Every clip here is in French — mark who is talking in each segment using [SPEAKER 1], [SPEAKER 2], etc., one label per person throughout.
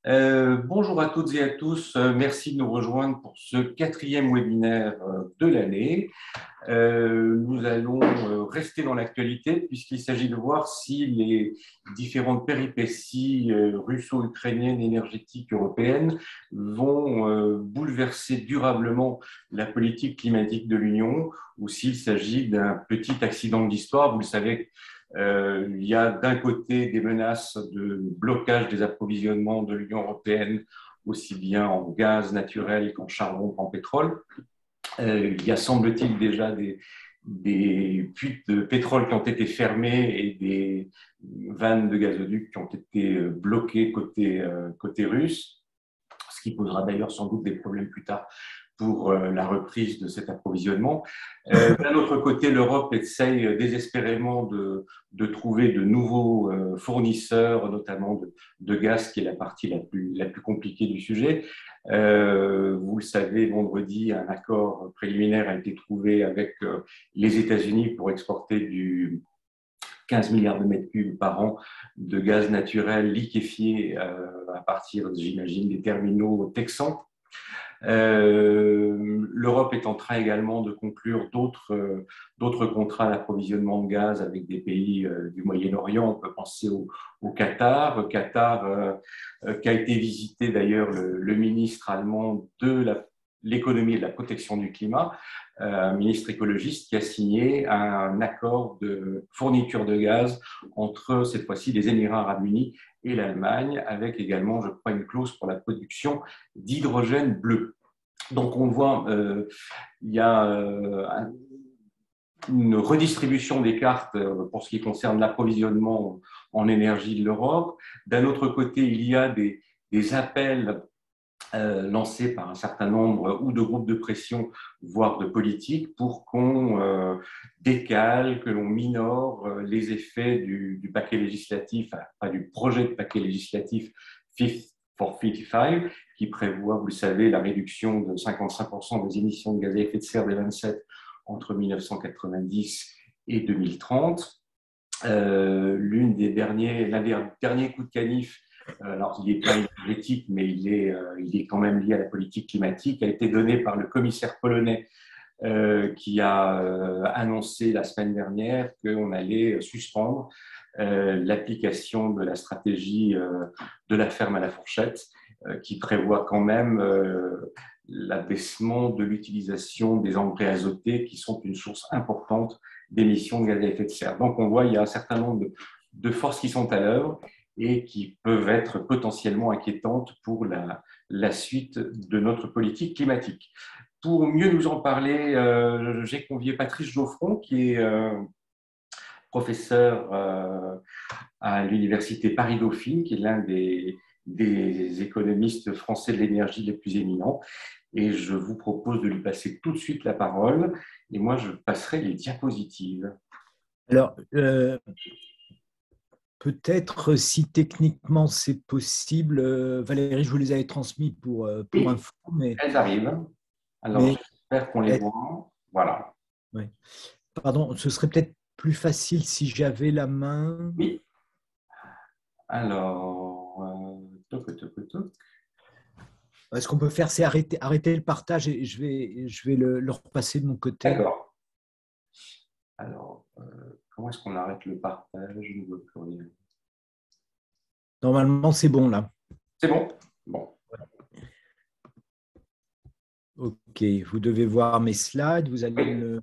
[SPEAKER 1] Bonjour à toutes et à tous. Merci de nous rejoindre pour ce quatrième webinaire de l'année. Nous allons rester dans l'actualité puisqu'il s'agit de voir si les différentes péripéties russo-ukrainiennes énergétiques européennes vont bouleverser durablement la politique climatique de l'Union ou s'il s'agit d'un petit accident de l'histoire. Vous le savez, il y a d'un côté des menaces de blocage des approvisionnements de l'Union européenne, aussi bien en gaz naturel qu'en charbon qu'en pétrole. Il y a, semble-t-il, déjà des puits de pétrole qui ont été fermées et des vannes de gazoduc qui ont été bloquées côté russe, ce qui posera d'ailleurs sans doute des problèmes plus tard pour la reprise de cet approvisionnement. D'un autre côté, l'Europe essaye désespérément de trouver de nouveaux fournisseurs, notamment de gaz, qui est la partie la plus compliquée du sujet. Vous le savez, vendredi, un accord préliminaire a été trouvé avec les États-Unis pour exporter du 15 milliards de mètres cubes par an de gaz naturel liquéfié à partir, j'imagine, des terminaux texans. L'Europe est en train également de conclure d'autres contrats d'approvisionnement de gaz avec des pays du Moyen-Orient. On peut penser au Qatar. Qatar qui a été visité d'ailleurs le ministre allemand de l'économie et de la protection du climat, un ministre écologiste qui a signé un accord de fourniture de gaz entre, cette fois-ci, les Émirats arabes unis et l'Allemagne, avec également, je crois, une clause pour la production d'hydrogène bleu. Donc, on voit, il y a une redistribution des cartes pour ce qui concerne l'approvisionnement en énergie de l'Europe. D'un autre côté, il y a des appels lancés par un certain nombre ou de groupes de pression, voire de politiques, pour qu'on décale, que l'on minore les effets du paquet législatif, pas du projet de paquet législatif Fit for 55, qui prévoit, vous le savez, la réduction de 55% des émissions de gaz à effet de serre des 27 entre 1990 et 2030. L'un des derniers coups de canif, alors il n'est pas énergétique, mais il est quand même lié à la politique climatique, a été donné par le commissaire polonais qui a annoncé la semaine dernière qu'on allait suspendre l'application de la stratégie de la ferme à la fourchette, qui prévoit quand même l'abaissement de l'utilisation des engrais azotés, qui sont une source importante d'émissions de gaz à effet de serre. Donc on voit qu'il y a un certain nombre de forces qui sont à l'œuvre et qui peuvent être potentiellement inquiétantes pour la suite de notre politique climatique. Pour mieux nous en parler, j'ai convié Patrice Geoffron, qui est professeur à l'université Paris-Dauphine, qui est l'un des économistes français de l'énergie les plus éminents. Et je vous propose de lui passer tout de suite la parole. Et moi, je passerai les diapositives.
[SPEAKER 2] Alors, peut-être si techniquement c'est possible, Valérie, je vous les avais transmis pour
[SPEAKER 1] Oui,
[SPEAKER 2] info, mais
[SPEAKER 1] elles arrivent. Alors, j'espère qu'on les
[SPEAKER 2] est-
[SPEAKER 1] voit. Voilà.
[SPEAKER 2] oui. Pardon, ce serait peut-être plus facile si j'avais la main.
[SPEAKER 1] Oui. Alors, toc, toc, toc.
[SPEAKER 2] Ce qu'on peut faire, c'est arrêter le partage et je vais le repasser de mon côté.
[SPEAKER 1] D'accord. Alors, comment est-ce qu'on arrête le partage? Je ne vois plus rien.
[SPEAKER 2] Normalement, c'est bon là.
[SPEAKER 1] C'est bon? Bon.
[SPEAKER 2] OK, vous devez voir mes slides, vous allez
[SPEAKER 1] Oui.
[SPEAKER 2] me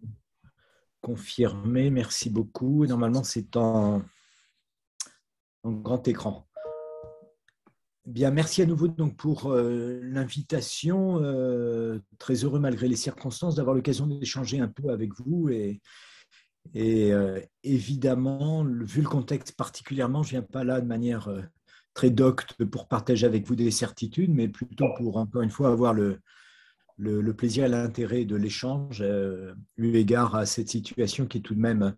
[SPEAKER 2] confirmer. Merci beaucoup. Normalement, c'est en grand écran. Bien, merci à nouveau donc pour l'invitation. Très heureux malgré les circonstances d'avoir l'occasion d'échanger un peu avec vous et évidemment, vu le contexte particulièrement, je ne viens pas là de manière très docte pour partager avec vous des certitudes, mais plutôt pour encore une fois avoir le plaisir et l'intérêt de l'échange eu égard à cette situation qui est tout de même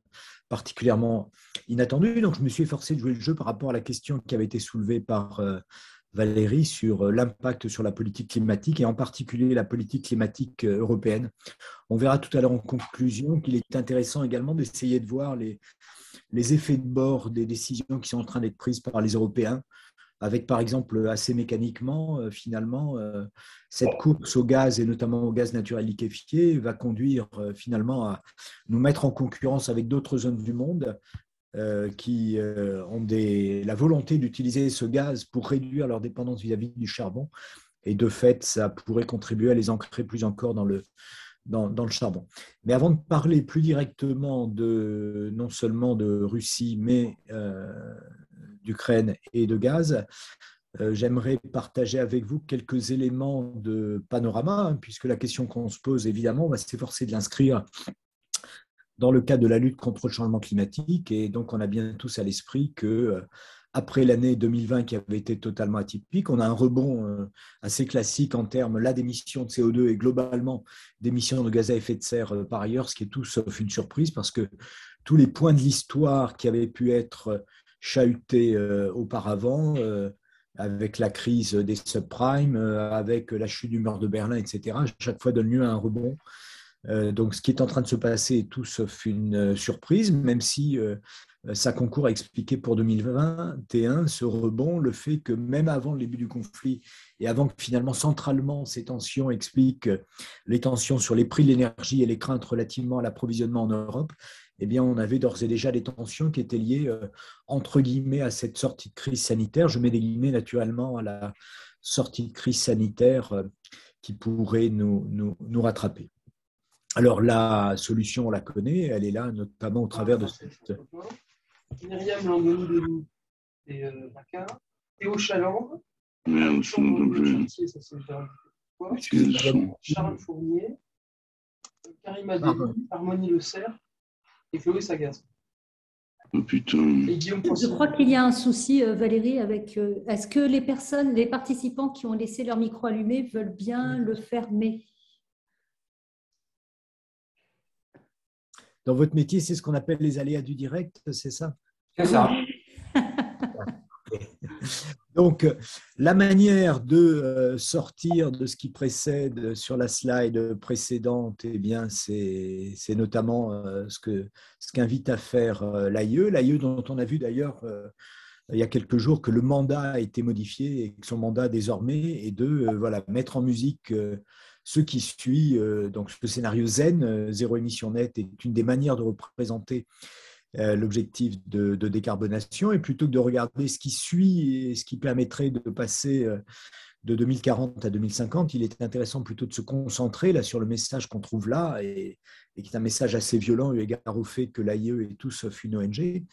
[SPEAKER 2] particulièrement inattendue. Donc, je me suis efforcé de jouer le jeu par rapport à la question qui avait été soulevée par Valérie sur l'impact sur la politique climatique et en particulier la politique climatique européenne. On verra tout à l'heure en conclusion qu'il est intéressant également d'essayer de voir les effets de bord des décisions qui sont en train d'être prises par les Européens avec par exemple assez mécaniquement, finalement, cette course au gaz et notamment au gaz naturel liquéfié va conduire finalement à nous mettre en concurrence avec d'autres zones du monde qui ont la volonté d'utiliser ce gaz pour réduire leur dépendance vis-à-vis du charbon. Et de fait, ça pourrait contribuer à les ancrer plus encore dans le charbon. Mais avant de parler plus directement non seulement de Russie, mais d'Ukraine et de gaz, j'aimerais partager avec vous quelques éléments de panorama, hein, puisque la question qu'on se pose, évidemment, on va s'efforcer de l'inscrire dans le cadre de la lutte contre le changement climatique. Et donc, on a bien tous à l'esprit que après l'année 2020 qui avait été totalement atypique, on a un rebond assez classique en termes là d'émissions de CO2 et globalement d'émissions de gaz à effet de serre par ailleurs, ce qui est tout sauf une surprise parce que tous les points de l'histoire qui avaient pu être chahutés auparavant, avec la crise des subprimes, avec la chute du mur de Berlin, etc., chaque fois donne lieu à un rebond. Donc, ce qui est en train de se passer est tout sauf une surprise, même si ça concourt à expliquer pour 2021 ce rebond, le fait que même avant le début du conflit et avant que finalement centralement ces tensions expliquent les tensions sur les prix de l'énergie et les craintes relativement à l'approvisionnement en Europe, eh bien, on avait d'ores et déjà des tensions qui étaient liées, entre guillemets, à cette sortie de crise sanitaire. Je mets des guillemets naturellement à la sortie de crise sanitaire qui pourrait nous rattraper. Alors, la solution, on la connaît, elle est là notamment au travers de cette...
[SPEAKER 3] Myriam Langoni et Dakar, Théo Chaland, Charles Fournier, Karim Adeli, Harmonie Le Cerf et Chloé Sagaz.
[SPEAKER 4] Oh putain.
[SPEAKER 5] Je crois qu'il y a un souci, Valérie, avec. Est-ce que les participants qui ont laissé leur micro allumé veulent bien le fermer?
[SPEAKER 2] Dans votre métier, c'est ce qu'on appelle les aléas du direct, c'est ça?
[SPEAKER 1] C'est ça.
[SPEAKER 2] Donc, la manière de sortir de ce qui précède sur la slide précédente, eh bien, c'est notamment ce qu'invite à faire l'AIE. L'AIE dont on a vu d'ailleurs il y a quelques jours que le mandat a été modifié et que son mandat désormais est de mettre en musique ce qui suit. Donc, ce scénario zen, zéro émission nette, est une des manières de représenter l'objectif de décarbonation, et plutôt que de regarder ce qui suit et ce qui permettrait de passer de 2040 à 2050, il est intéressant plutôt de se concentrer là sur le message qu'on trouve là et qui est un message assez violent eu égard au fait que l'AIE est tout sauf une ONG,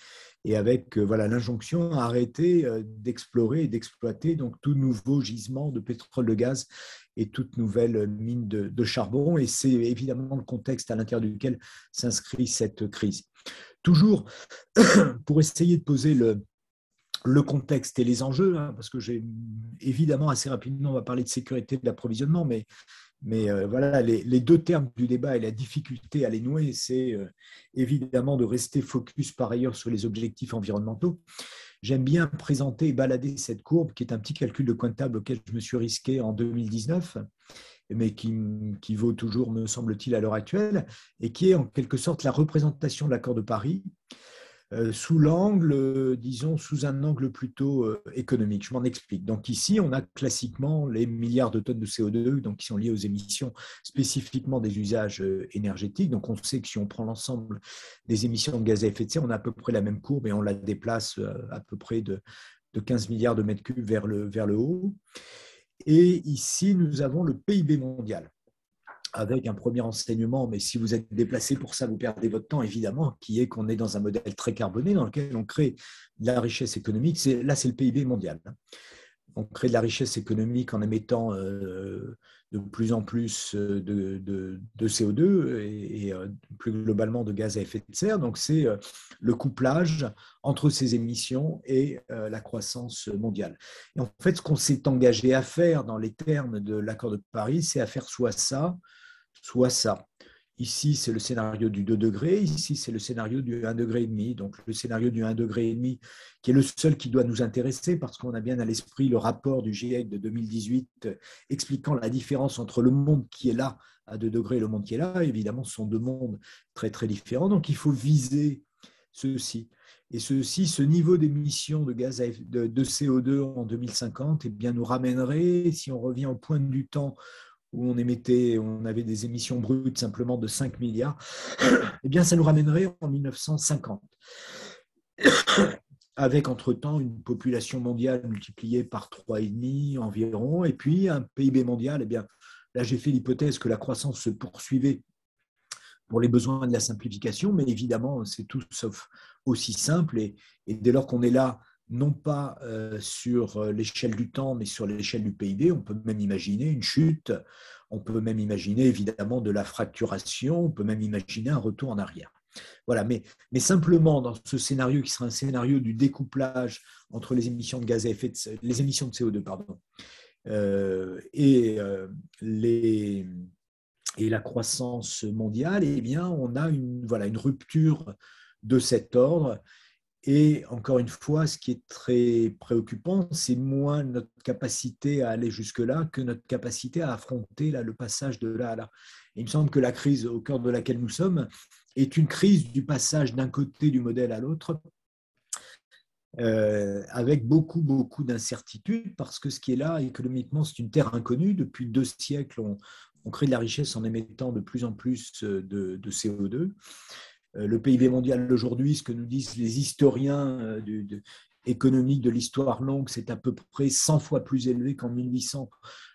[SPEAKER 2] et avec l'injonction à arrêter d'explorer et d'exploiter donc tout nouveau gisement de pétrole, de gaz et toute nouvelle mine de charbon. Et c'est évidemment le contexte à l'intérieur duquel s'inscrit cette crise. Toujours pour essayer de poser le contexte et les enjeux, hein, parce que évidemment assez rapidement on va parler de sécurité de l'approvisionnement, mais les deux termes du débat et la difficulté à les nouer, c'est évidemment de rester focus par ailleurs sur les objectifs environnementaux. J'aime bien présenter et balader cette courbe qui est un petit calcul de coin de table auquel je me suis risqué en 2019, mais qui vaut toujours, me semble-t-il, à l'heure actuelle, et qui est en quelque sorte la représentation de l'accord de Paris sous un angle plutôt économique. Je m'en explique. Donc ici, on a classiquement les milliards de tonnes de CO2 donc, qui sont liés aux émissions spécifiquement des usages énergétiques. Donc on sait que si on prend l'ensemble des émissions de gaz à effet de serre, on a à peu près la même courbe et on la déplace à peu près de 15 milliards de mètres cubes vers le haut. Et ici, nous avons le PIB mondial, avec un premier enseignement, mais si vous êtes déplacé pour ça, vous perdez votre temps, évidemment, qui est qu'on est dans un modèle très carboné dans lequel on crée de la richesse économique. Là, c'est le PIB mondial. On crée de la richesse économique en émettant de plus en plus de CO2 et plus globalement de gaz à effet de serre. Donc, c'est le couplage entre ces émissions et la croissance mondiale. Et en fait, ce qu'on s'est engagé à faire dans les termes de l'accord de Paris, c'est à faire soit ça, soit ça. Ici, c'est le scénario du 2 degrés. Ici, c'est le scénario du 1,5 degré. Donc, le scénario du 1,5 degré, qui est le seul qui doit nous intéresser parce qu'on a bien à l'esprit le rapport du GIEC de 2018 expliquant la différence entre le monde qui est là à 2 degrés et le monde qui est là. Évidemment, ce sont deux mondes très, très différents. Donc, il faut viser ceci. Et ce niveau d'émissions de gaz de CO2 en 2050 eh bien, nous ramènerait, si on revient au point du temps où on avait des émissions brutes simplement de 5 milliards, eh bien, ça nous ramènerait en 1950. Avec entre-temps une population mondiale multipliée par 3,5 environ, et puis un PIB mondial, eh bien, là j'ai fait l'hypothèse que la croissance se poursuivait pour les besoins de la simplification, mais évidemment c'est tout sauf aussi simple, et dès lors qu'on est là, non pas sur l'échelle du temps, mais sur l'échelle du PIB, on peut même imaginer une chute, on peut même imaginer évidemment de la fracturation, on peut même imaginer un retour en arrière. Voilà, mais simplement dans ce scénario qui sera un scénario du découplage entre les émissions de gaz à effet de les émissions de CO2 pardon, et la croissance mondiale, eh bien, on a une rupture de cet ordre. Et encore une fois, ce qui est très préoccupant, c'est moins notre capacité à aller jusque-là que notre capacité à affronter là, le passage de là à là. Et il me semble que la crise au cœur de laquelle nous sommes est une crise du passage d'un côté du modèle à l'autre, avec beaucoup, beaucoup d'incertitudes, parce que ce qui est là, économiquement, c'est une terre inconnue. Depuis 2 siècles, on crée de la richesse en émettant de plus en plus de CO2. Le PIB mondial aujourd'hui, ce que nous disent les historiens économiques de l'histoire longue, c'est à peu près 100 fois plus élevé qu'en 1800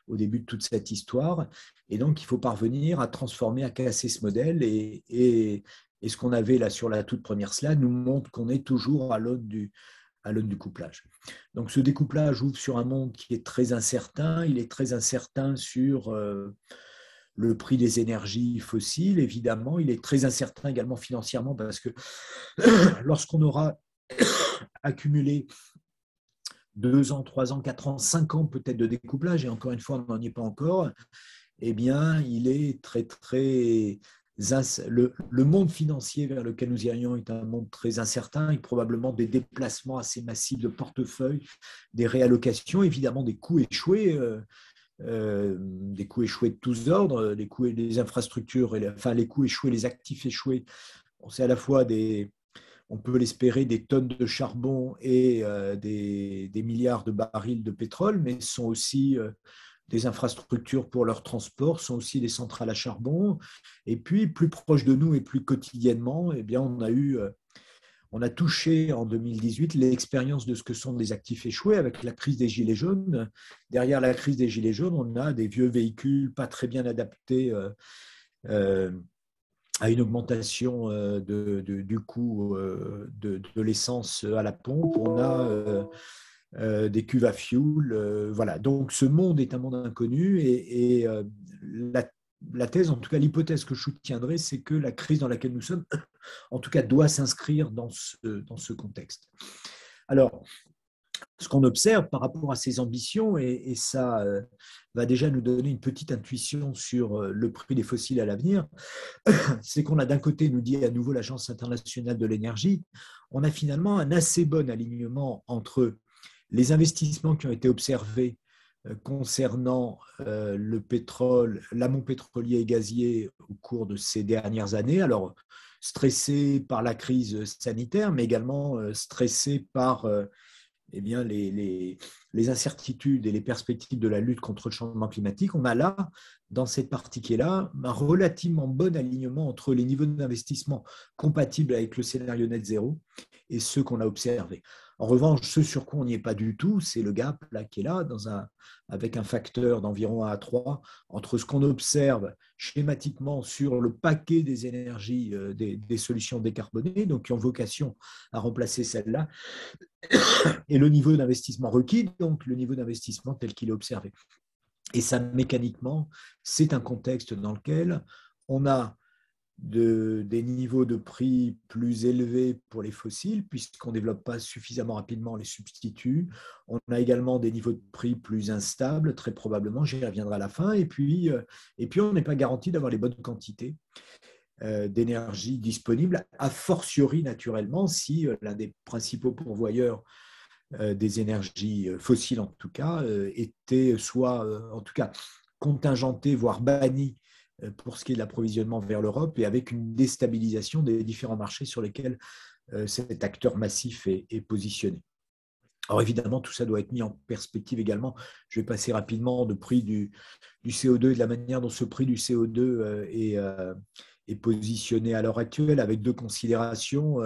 [SPEAKER 2] au début de toute cette histoire. Et donc, il faut parvenir à transformer, à casser ce modèle. Et ce qu'on avait là sur la toute première slide nous montre qu'on est toujours à l'aune du couplage. Donc, ce découplage ouvre sur un monde qui est très incertain. Il est très incertain sur le prix des énergies fossiles, évidemment. Il est très incertain également financièrement parce que lorsqu'on aura accumulé 2 ans, 3 ans, 4 ans, 5 ans peut-être de découplage, et encore une fois, on n'en est pas encore, eh bien, il est très, très... Le monde financier vers lequel nous irions est un monde très incertain, avec probablement des déplacements assez massifs de portefeuille, des réallocations, évidemment des coûts échoués, de tous ordres, les coûts et les infrastructures, les coûts échoués, les actifs échoués. C'est à la fois on peut l'espérer, des tonnes de charbon et des milliards de barils de pétrole, mais ce sont aussi des infrastructures pour leur transport, sont aussi des centrales à charbon. Et puis, plus proche de nous et plus quotidiennement, eh bien, on a touché en 2018 l'expérience de ce que sont des actifs échoués avec la crise des Gilets jaunes. Derrière la crise des Gilets jaunes, on a des vieux véhicules pas très bien adaptés à une augmentation du coût de l'essence à la pompe. On a des cuves à fioul. Voilà. Donc, ce monde est un monde inconnu et la thèse, en tout cas l'hypothèse que je soutiendrai, c'est que la crise dans laquelle nous sommes, en tout cas, doit s'inscrire dans ce contexte. Alors, ce qu'on observe par rapport à ces ambitions, et ça va déjà nous donner une petite intuition sur le prix des fossiles à l'avenir, c'est qu'on a d'un côté, nous dit à nouveau l'Agence internationale de l'énergie, on a finalement un assez bon alignement entre les investissements qui ont été observés concernant le pétrole, l'amont pétrolier et gazier au cours de ces dernières années. Alors, stressé par la crise sanitaire, mais également stressé par eh bien, les incertitudes et les perspectives de la lutte contre le changement climatique. On a là, dans cette partie qui est là, un relativement bon alignement entre les niveaux d'investissement compatibles avec le scénario net zéro et ceux qu'on a observés. En revanche, ce sur quoi on n'y est pas du tout, c'est le gap là, qui est là, avec un facteur d'environ 1 à 3 entre ce qu'on observe schématiquement sur le paquet des énergies, des solutions décarbonées, donc qui ont vocation à remplacer celles-là, et le niveau d'investissement requis, donc le niveau d'investissement tel qu'il est observé. Et ça, mécaniquement, c'est un contexte dans lequel on a des niveaux de prix plus élevés pour les fossiles, puisqu'on ne développe pas suffisamment rapidement les substituts. On a également des niveaux de prix plus instables, très probablement, j'y reviendrai à la fin. Et puis on n'est pas garanti d'avoir les bonnes quantités d'énergie disponible, a fortiori naturellement si l'un des principaux pourvoyeurs des énergies fossiles en tout cas était soit en tout cas contingenté, voire banni pour ce qui est de l'approvisionnement vers l'Europe et avec une déstabilisation des différents marchés sur lesquels cet acteur massif est positionné. Alors évidemment, tout ça doit être mis en perspective également. Je vais passer rapidement de prix du CO2 et de la manière dont ce prix du CO2 est positionné à l'heure actuelle, avec deux considérations.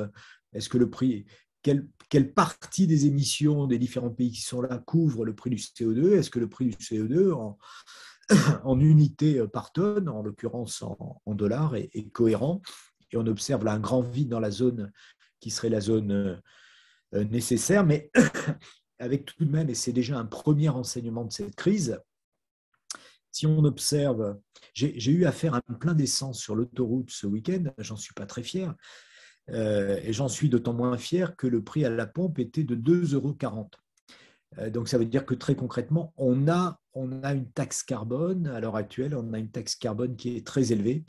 [SPEAKER 2] Est-ce que le prix, quelle partie des émissions des différents pays qui sont là couvre le prix du CO2? Est-ce que le prix du CO2 en unités par tonne, en l'occurrence en dollars, est cohérent? Et on observe là un grand vide dans la zone qui serait la zone nécessaire, mais avec tout de même, et c'est déjà un premier enseignement de cette crise, si on observe, j'ai eu à faire un plein d'essence sur l'autoroute ce week-end, j'en suis pas très fier, et j'en suis d'autant moins fier que le prix à la pompe était de 2,40 €. Donc ça veut dire que très concrètement, on a une taxe carbone, à l'heure actuelle, on a une taxe carbone qui est très élevée.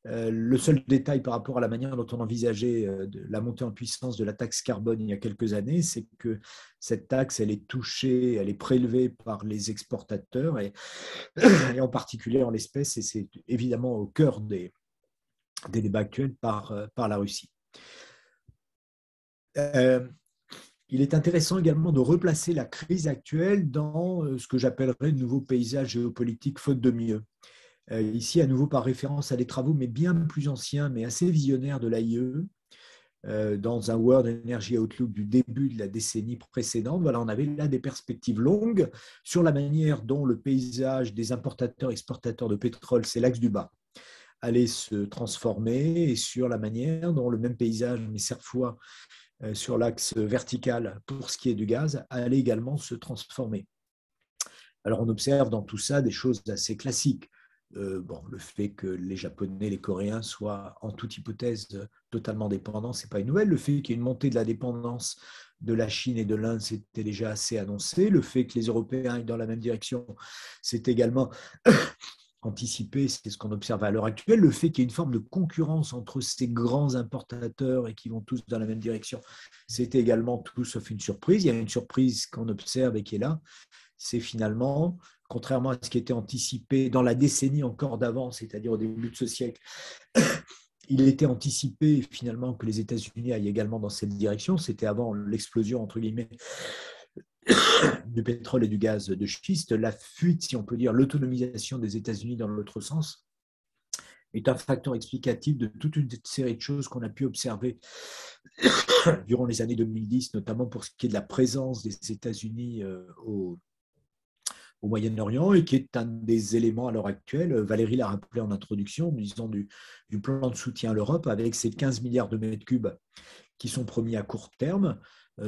[SPEAKER 2] Le seul détail par rapport à la manière dont on envisageait la montée en puissance de la taxe carbone il y a quelques années, c'est que cette taxe, elle est touchée, elle est prélevée par les exportateurs et en particulier en l'espèce, et c'est évidemment au cœur des débats actuels, par la Russie. Il est intéressant également de replacer la crise actuelle dans ce que j'appellerais le nouveau paysage géopolitique faute de mieux. Ici, à nouveau par référence à des travaux, mais bien plus anciens, mais assez visionnaires de l'AIE, dans un World Energy Outlook du début de la décennie précédente. Voilà, on avait là des perspectives longues sur la manière dont le paysage des importateurs-exportateurs de pétrole, c'est l'axe du bas, allait se transformer, et sur la manière dont le même paysage, mais cette fois sur l'axe vertical pour ce qui est du gaz, allait également se transformer. Alors on observe dans tout ça des choses assez classiques. Le fait que les Japonais, les Coréens soient en toute hypothèse totalement dépendants, ce n'est pas une nouvelle. Le fait qu'il y ait une montée de la dépendance de la Chine et de l'Inde, c'était déjà assez annoncé. Le fait que les Européens aillent dans la même direction, c'est également anticipé, c'est ce qu'on observe à l'heure actuelle. Le fait qu'il y ait une forme de concurrence entre ces grands importateurs et qui vont tous dans la même direction, c'était également tout sauf une surprise. Il y a une surprise qu'on observe et qui est là, c'est finalement, contrairement à ce qui était anticipé dans la décennie encore d'avant, c'est-à-dire au début de ce siècle, il était anticipé finalement que les États-Unis aillent également dans cette direction. C'était avant l'explosion, entre guillemets, du pétrole et du gaz de schiste. La fuite, si on peut dire, l'autonomisation des États-Unis dans l'autre sens, est un facteur explicatif de toute une série de choses qu'on a pu observer durant les années 2010, notamment pour ce qui est de la présence des États-Unis au Moyen-Orient, et qui est un des éléments à l'heure actuelle. Valérie l'a rappelé en introduction, disons du plan de soutien à l'Europe, avec ces 15 milliards de mètres cubes qui sont promis à court terme,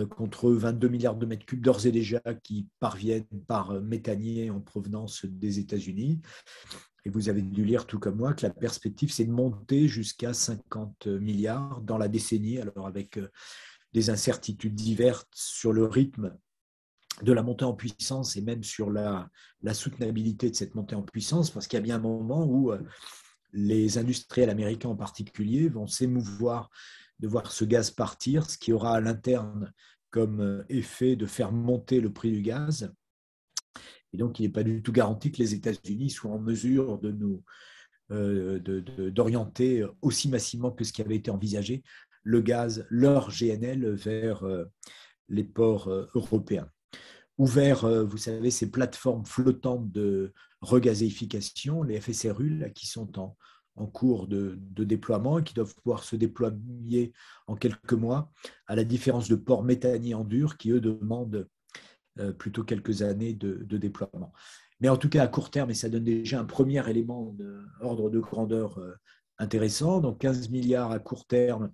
[SPEAKER 2] contre 22 milliards de mètres cubes d'ores et déjà qui parviennent par méthanier en provenance des États-Unis. Et vous avez dû lire tout comme moi que la perspective, c'est de monter jusqu'à 50 milliards dans la décennie, alors avec des incertitudes diverses sur le rythme de la montée en puissance et même sur la soutenabilité de cette montée en puissance, parce qu'il y a bien un moment où les industriels américains en particulier vont s'émouvoir de voir ce gaz partir, ce qui aura à l'interne comme effet de faire monter le prix du gaz. Et donc, il n'est pas du tout garanti que les États-Unis soient en mesure de d'orienter aussi massivement que ce qui avait été envisagé le gaz, leur GNL, vers les ports européens. Ouvert, vous savez, ces plateformes flottantes de regazéification, les FSRU, là, qui sont en cours de déploiement et qui doivent pouvoir se déployer en quelques mois, à la différence de ports méthaniers en dur qui, eux, demandent plutôt quelques années de déploiement. Mais en tout cas, à court terme, et ça donne déjà un premier élément d'ordre de grandeur intéressant, donc 15 milliards à court terme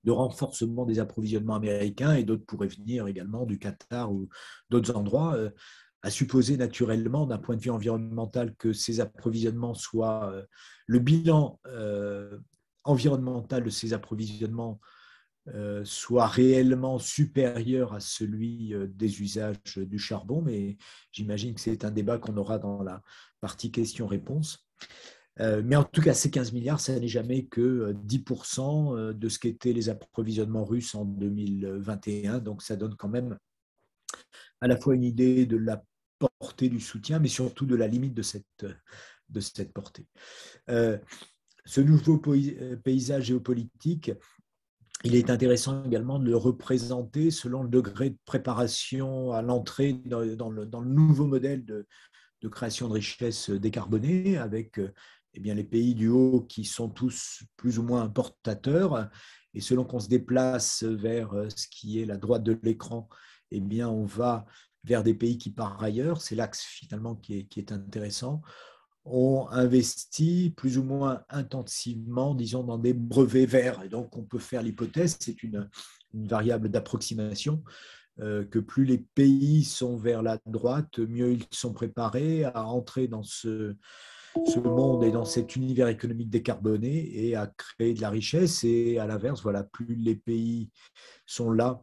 [SPEAKER 2] de renforcement des approvisionnements américains, et d'autres pourraient venir également du Qatar ou d'autres endroits, à supposer naturellement d'un point de vue environnemental que ces approvisionnements soient, le bilan environnemental de ces approvisionnements soit réellement supérieur à celui des usages du charbon, mais j'imagine que c'est un débat qu'on aura dans la partie questions-réponses. Mais en tout cas, ces 15 milliards, ça n'est jamais que 10% de ce qu'étaient les approvisionnements russes en 2021. Donc, ça donne quand même à la fois une idée de la portée du soutien, mais surtout de la limite de cette portée. Ce nouveau paysage géopolitique, il est intéressant également de le représenter selon le degré de préparation à l'entrée dans le nouveau modèle de création de richesses décarbonées, avec eh bien, les pays du haut qui sont tous plus ou moins importateurs. Et selon qu'on se déplace vers ce qui est la droite de l'écran, eh bien, on va vers des pays qui, par ailleurs, c'est l'axe finalement qui est intéressant, ont investi plus ou moins intensivement, disons, dans des brevets verts. Et donc, on peut faire l'hypothèse, c'est une variable d'approximation, que plus les pays sont vers la droite, mieux ils sont préparés à entrer dans ce monde et dans cet univers économique décarboné et à créer de la richesse. Et à l'inverse, voilà, plus les pays sont là,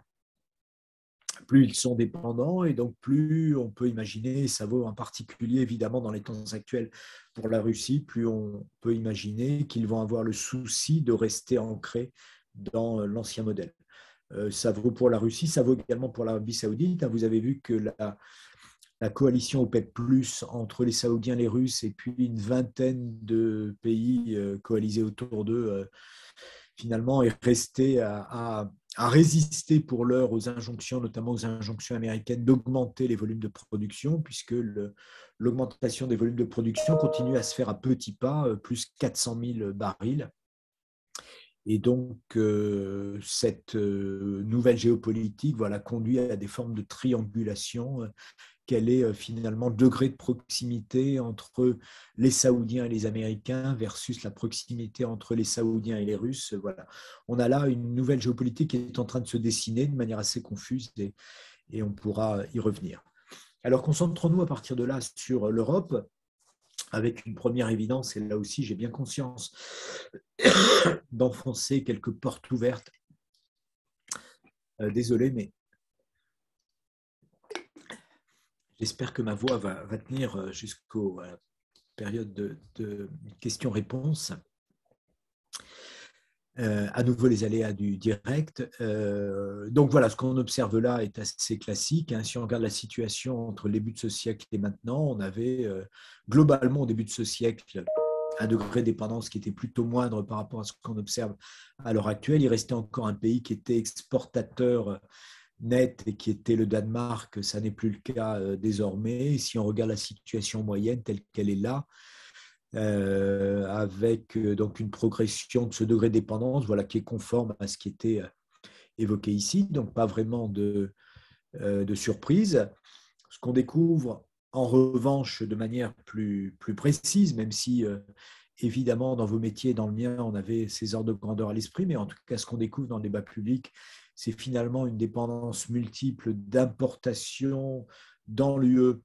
[SPEAKER 2] plus ils sont dépendants, et donc plus on peut imaginer, ça vaut en particulier évidemment dans les temps actuels pour la Russie, plus on peut imaginer qu'ils vont avoir le souci de rester ancrés dans l'ancien modèle. Ça vaut pour la Russie, ça vaut également pour l'Arabie saoudite. Vous avez vu que la coalition OPEP+, entre les Saoudiens, les Russes et puis une vingtaine de pays coalisés autour d'eux, finalement est restée à résister pour l'heure aux injonctions, notamment aux injonctions américaines, d'augmenter les volumes de production, puisque l'augmentation des volumes de production continue à se faire à petits pas, plus 400 000 barils. Et donc, cette nouvelle géopolitique, voilà, conduit à des formes de triangulation. Quel est finalement le degré de proximité entre les Saoudiens et les Américains versus la proximité entre les Saoudiens et les Russes. Voilà. On a là une nouvelle géopolitique qui est en train de se dessiner de manière assez confuse, et on pourra y revenir. Alors, concentrons-nous à partir de là sur l'Europe, avec une première évidence, et là aussi j'ai bien conscience d'enfoncer quelques portes ouvertes. Désolé, mais j'espère que ma voix va tenir jusqu'aux période de questions-réponses. À nouveau, les aléas du direct. Donc voilà, ce qu'on observe là est assez classique. Hein. Si on regarde la situation entre le début de ce siècle et maintenant, on avait globalement au début de ce siècle un degré de dépendance qui était plutôt moindre par rapport à ce qu'on observe à l'heure actuelle. Il restait encore un pays qui était exportateur net et qui était le Danemark. Ça n'est plus le cas désormais. Si on regarde la situation moyenne telle qu'elle est là, avec donc une progression de ce degré de dépendance, voilà, qui est conforme à ce qui était évoqué ici, donc pas vraiment de surprise. Ce qu'on découvre en revanche de manière plus précise, même si évidemment dans vos métiers, dans le mien, on avait ces ordres de grandeur à l'esprit, mais en tout cas ce qu'on découvre dans le débat public, c'est finalement une dépendance multiple d'importation dans l'UE.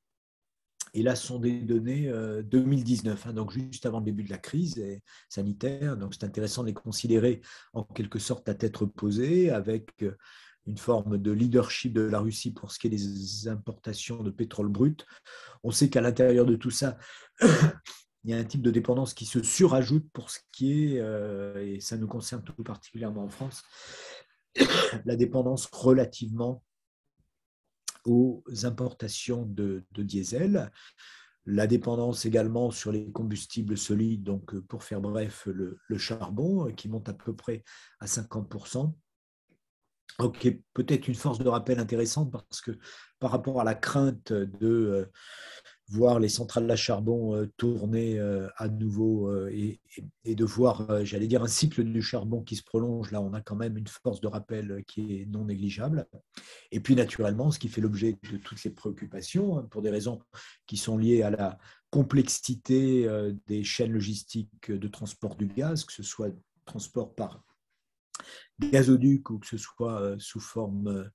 [SPEAKER 2] Et là, ce sont des données 2019, hein, donc juste avant le début de la crise sanitaire. Donc, c'est intéressant de les considérer en quelque sorte à tête reposée, avec une forme de leadership de la Russie pour ce qui est des importations de pétrole brut. On sait qu'à l'intérieur de tout ça, il y a un type de dépendance qui se surajoute pour ce qui est, et ça nous concerne tout particulièrement en France, la dépendance relativement aux importations de diesel, la dépendance également sur les combustibles solides, donc pour faire bref, le charbon, qui monte à peu près à 50%. Ok, peut-être une force de rappel intéressante parce que par rapport à la crainte de voir les centrales à charbon tourner à nouveau et de voir, j'allais dire, un cycle du charbon qui se prolonge, là on a quand même une force de rappel qui est non négligeable. Et puis naturellement, ce qui fait l'objet de toutes ces préoccupations, pour des raisons qui sont liées à la complexité des chaînes logistiques de transport du gaz, que ce soit transport par gazoduc ou que ce soit sous forme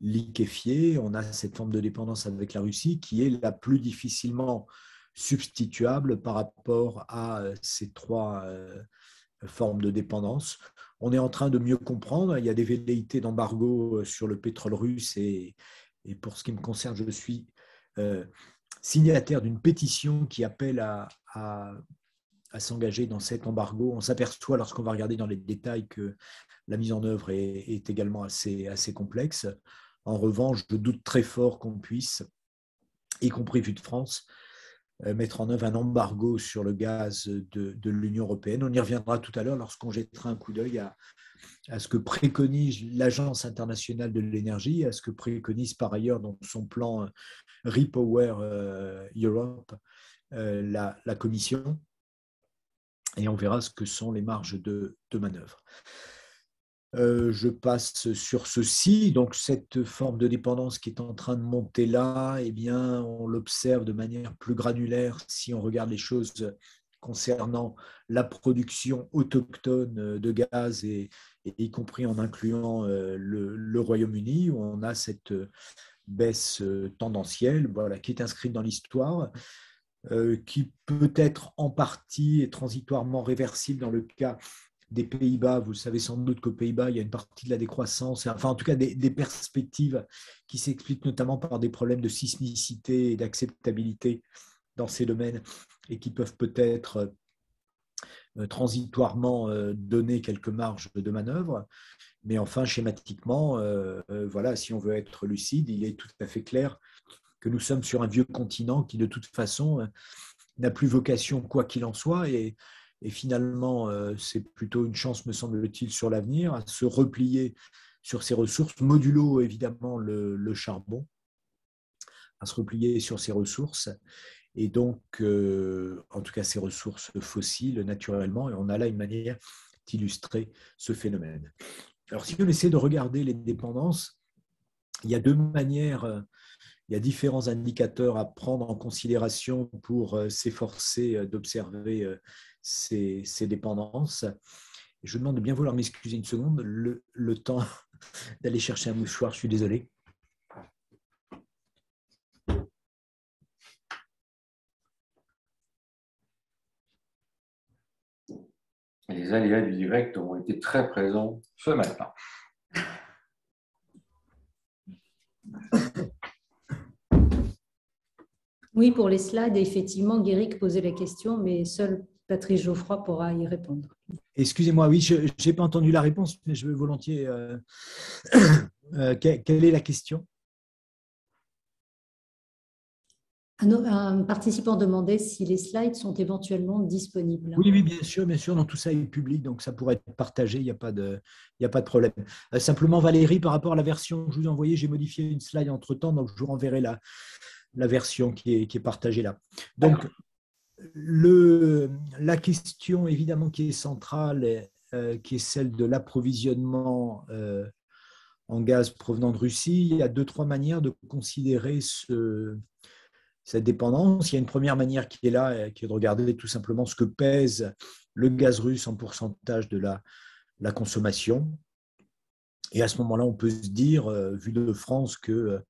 [SPEAKER 2] liquéfiée. On a cette forme de dépendance avec la Russie qui est la plus difficilement substituable par rapport à ces trois formes de dépendance. On est en train de mieux comprendre. Il y a des velléités d'embargo sur le pétrole russe et pour ce qui me concerne, je suis signataire d'une pétition qui appelle à s'engager dans cet embargo. On s'aperçoit lorsqu'on va regarder dans les détails que la mise en œuvre est également assez complexe. En revanche, je doute très fort qu'on puisse, y compris vu de France, mettre en œuvre un embargo sur le gaz de l'Union européenne. On y reviendra tout à l'heure lorsqu'on jettera un coup d'œil à ce que préconise l'Agence internationale de l'énergie, à ce que préconise par ailleurs dans son plan Repower Europe la Commission, et on verra ce que sont les marges de manœuvre. Je passe sur ceci. Donc, cette forme de dépendance qui est en train de monter là, eh bien, on l'observe de manière plus granulaire si on regarde les choses concernant la production autochtone de gaz, et y compris en incluant le Royaume-Uni, où on a cette baisse tendancielle, voilà, qui est inscrite dans l'histoire, qui peut être en partie et transitoirement réversible dans le cas des Pays-Bas. Vous savez sans doute qu'aux Pays-Bas, il y a une partie de la décroissance, enfin en tout cas des perspectives qui s'expliquent notamment par des problèmes de sismicité et d'acceptabilité dans ces domaines, et qui peuvent peut-être transitoirement donner quelques marges de manœuvre. Mais enfin, schématiquement, voilà, si on veut être lucide, il est tout à fait clair que nous sommes sur un vieux continent qui, de toute façon, n'a plus vocation, quoi qu'il en soit, et finalement, c'est plutôt une chance, me semble-t-il, sur l'avenir, à se replier sur ses ressources, modulo évidemment le charbon, à se replier sur ses ressources, et donc, en tout cas, ses ressources fossiles, naturellement, et on a là une manière d'illustrer ce phénomène. Alors, si on essaie de regarder les dépendances, il y a deux manières. Il y a différents indicateurs à prendre en considération pour s'efforcer d'observer ces dépendances. Je vous demande de bien vouloir m'excuser une seconde, le temps d'aller chercher un mouchoir, je suis désolé.
[SPEAKER 1] Les aléas du direct ont été très présents ce matin.
[SPEAKER 5] Oui, pour les slides, effectivement, Guéric posait la question, mais seul Patrice Geoffroy pourra y répondre.
[SPEAKER 2] Excusez-moi, oui, je n'ai pas entendu la réponse, mais je veux volontiers. Quelle est la question?
[SPEAKER 5] Un participant demandait si les slides sont éventuellement disponibles.
[SPEAKER 2] Oui, oui, bien sûr, dans tout ça est public, donc ça pourrait être partagé, il n'y a pas de problème. Simplement, Valérie, par rapport à la version que je vous ai envoyée, j'ai modifié une slide entre-temps, donc je vous renverrai la version qui est partagée là. Donc, la question évidemment qui est centrale, qui est celle de l'approvisionnement en gaz provenant de Russie, il y a 2-3 manières de considérer cette dépendance. Il y a une première manière qui est là, qui est de regarder tout simplement ce que pèse le gaz russe en pourcentage de la consommation. Et à ce moment-là, on peut se dire, vu de France, que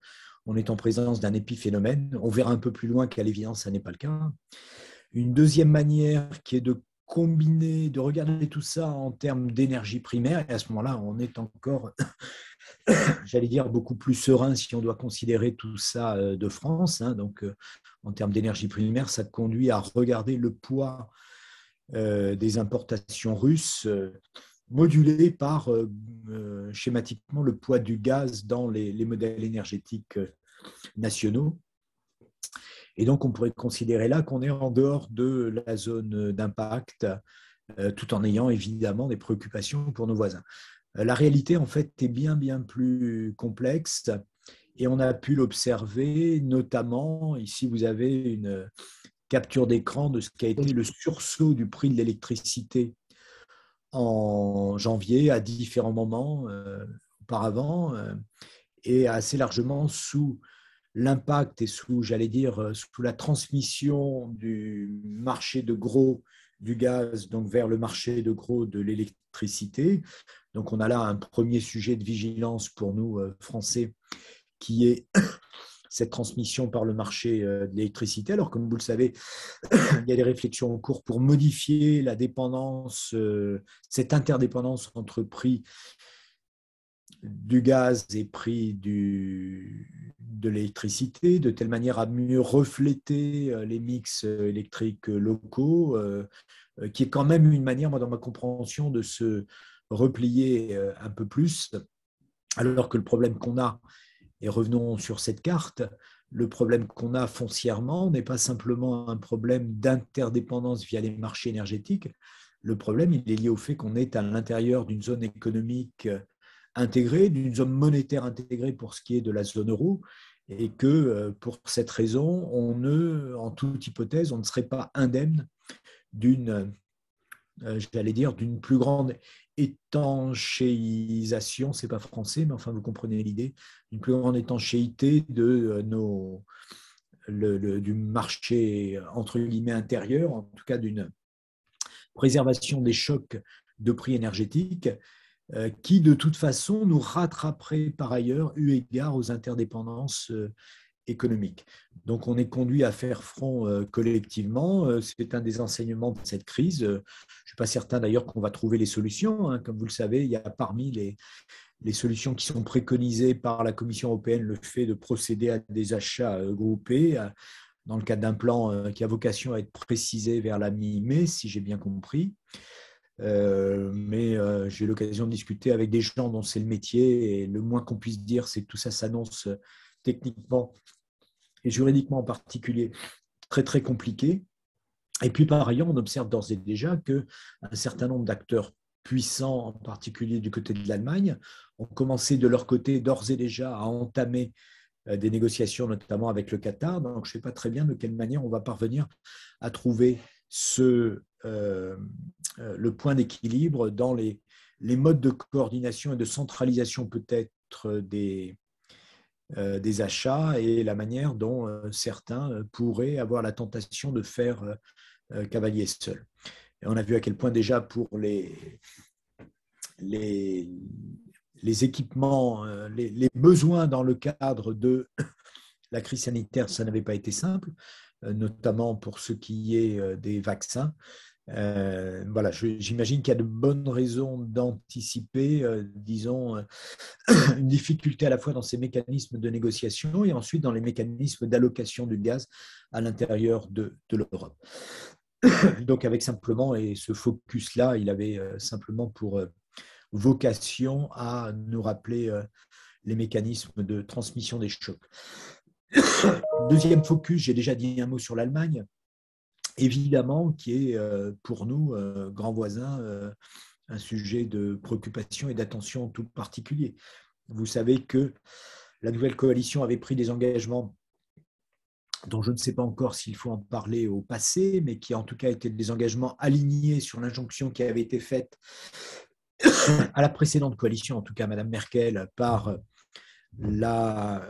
[SPEAKER 2] on est en présence d'un épiphénomène. On verra un peu plus loin qu'à l'évidence, ça n'est pas le cas. Une deuxième manière qui est de combiner, de regarder tout ça en termes d'énergie primaire. Et à ce moment-là, on est encore, j'allais dire, beaucoup plus serein si on doit considérer tout ça de France. Donc, en termes d'énergie primaire, ça conduit à regarder le poids des importations russes modulé par schématiquement le poids du gaz dans les modèles énergétiques nationaux. Et donc, on pourrait considérer là qu'on est en dehors de la zone d'impact, tout en ayant évidemment des préoccupations pour nos voisins. La réalité, en fait, est bien plus complexe, et on a pu l'observer, notamment, ici, vous avez une capture d'écran de ce qui a été le sursaut du prix de l'électricité en janvier à différents moments auparavant, et assez largement sous l'impact et sous, j'allais dire, sous la transmission du marché de gros du gaz donc vers le marché de gros de l'électricité. Donc on a là un premier sujet de vigilance pour nous Français, qui est cette transmission par le marché de l'électricité. Alors, comme vous le savez, il y a des réflexions en cours pour modifier la dépendance, cette interdépendance entre prix du gaz et prix de l'électricité, de telle manière à mieux refléter les mix électriques locaux, qui est quand même une manière, moi, dans ma compréhension, de se replier un peu plus, alors que le problème qu'on a, et revenons sur cette carte, le problème qu'on a foncièrement n'est pas simplement un problème d'interdépendance via les marchés énergétiques. Le problème, il est lié au fait qu'on est à l'intérieur d'une zone économique intégrée, d'une zone monétaire intégrée pour ce qui est de la zone euro, et que pour cette raison, en toute hypothèse, on ne serait pas indemne d'une plus grande étanchéisation, c'est pas français, mais enfin vous comprenez l'idée, une plus grande étanchéité du marché entre guillemets intérieur, en tout cas d'une préservation des chocs de prix énergétiques qui de toute façon nous rattraperait par ailleurs eu égard aux interdépendances économique. Donc, on est conduit à faire front collectivement. C'est un des enseignements de cette crise. Je ne suis pas certain d'ailleurs qu'on va trouver les solutions. Comme vous le savez, il y a parmi les solutions qui sont préconisées par la Commission européenne le fait de procéder à des achats groupés dans le cadre d'un plan qui a vocation à être précisé vers la mi-mai, si j'ai bien compris. Mais j'ai eu l'occasion de discuter avec des gens dont c'est le métier et le moins qu'on puisse dire, c'est que tout ça s'annonce techniquement et juridiquement en particulier très très compliqué. Et puis par ailleurs, on observe d'ores et déjà qu'un certain nombre d'acteurs puissants, en particulier du côté de l'Allemagne, ont commencé de leur côté d'ores et déjà à entamer des négociations, notamment avec le Qatar. Donc je ne sais pas très bien de quelle manière on va parvenir à trouver le point d'équilibre dans les modes de coordination et de centralisation peut-être des achats et la manière dont certains pourraient avoir la tentation de faire cavalier seul. Et on a vu à quel point déjà pour les équipements, les besoins dans le cadre de la crise sanitaire, ça n'avait pas été simple, notamment pour ce qui est des vaccins. Voilà, j'imagine qu'il y a de bonnes raisons d'anticiper, disons, une difficulté à la fois dans ces mécanismes de négociation et ensuite dans les mécanismes d'allocation du gaz à l'intérieur de l'Europe. Donc avec simplement, et ce focus-là, il avait simplement pour vocation à nous rappeler les mécanismes de transmission des chocs. Deuxième focus, j'ai déjà dit un mot sur l'Allemagne, évidemment, qui est pour nous, grands voisins, un sujet de préoccupation et d'attention tout particulier. Vous savez que la nouvelle coalition avait pris des engagements dont je ne sais pas encore s'il faut en parler au passé, mais qui en tout cas étaient des engagements alignés sur l'injonction qui avait été faite à la précédente coalition, en tout cas Mme Merkel, par la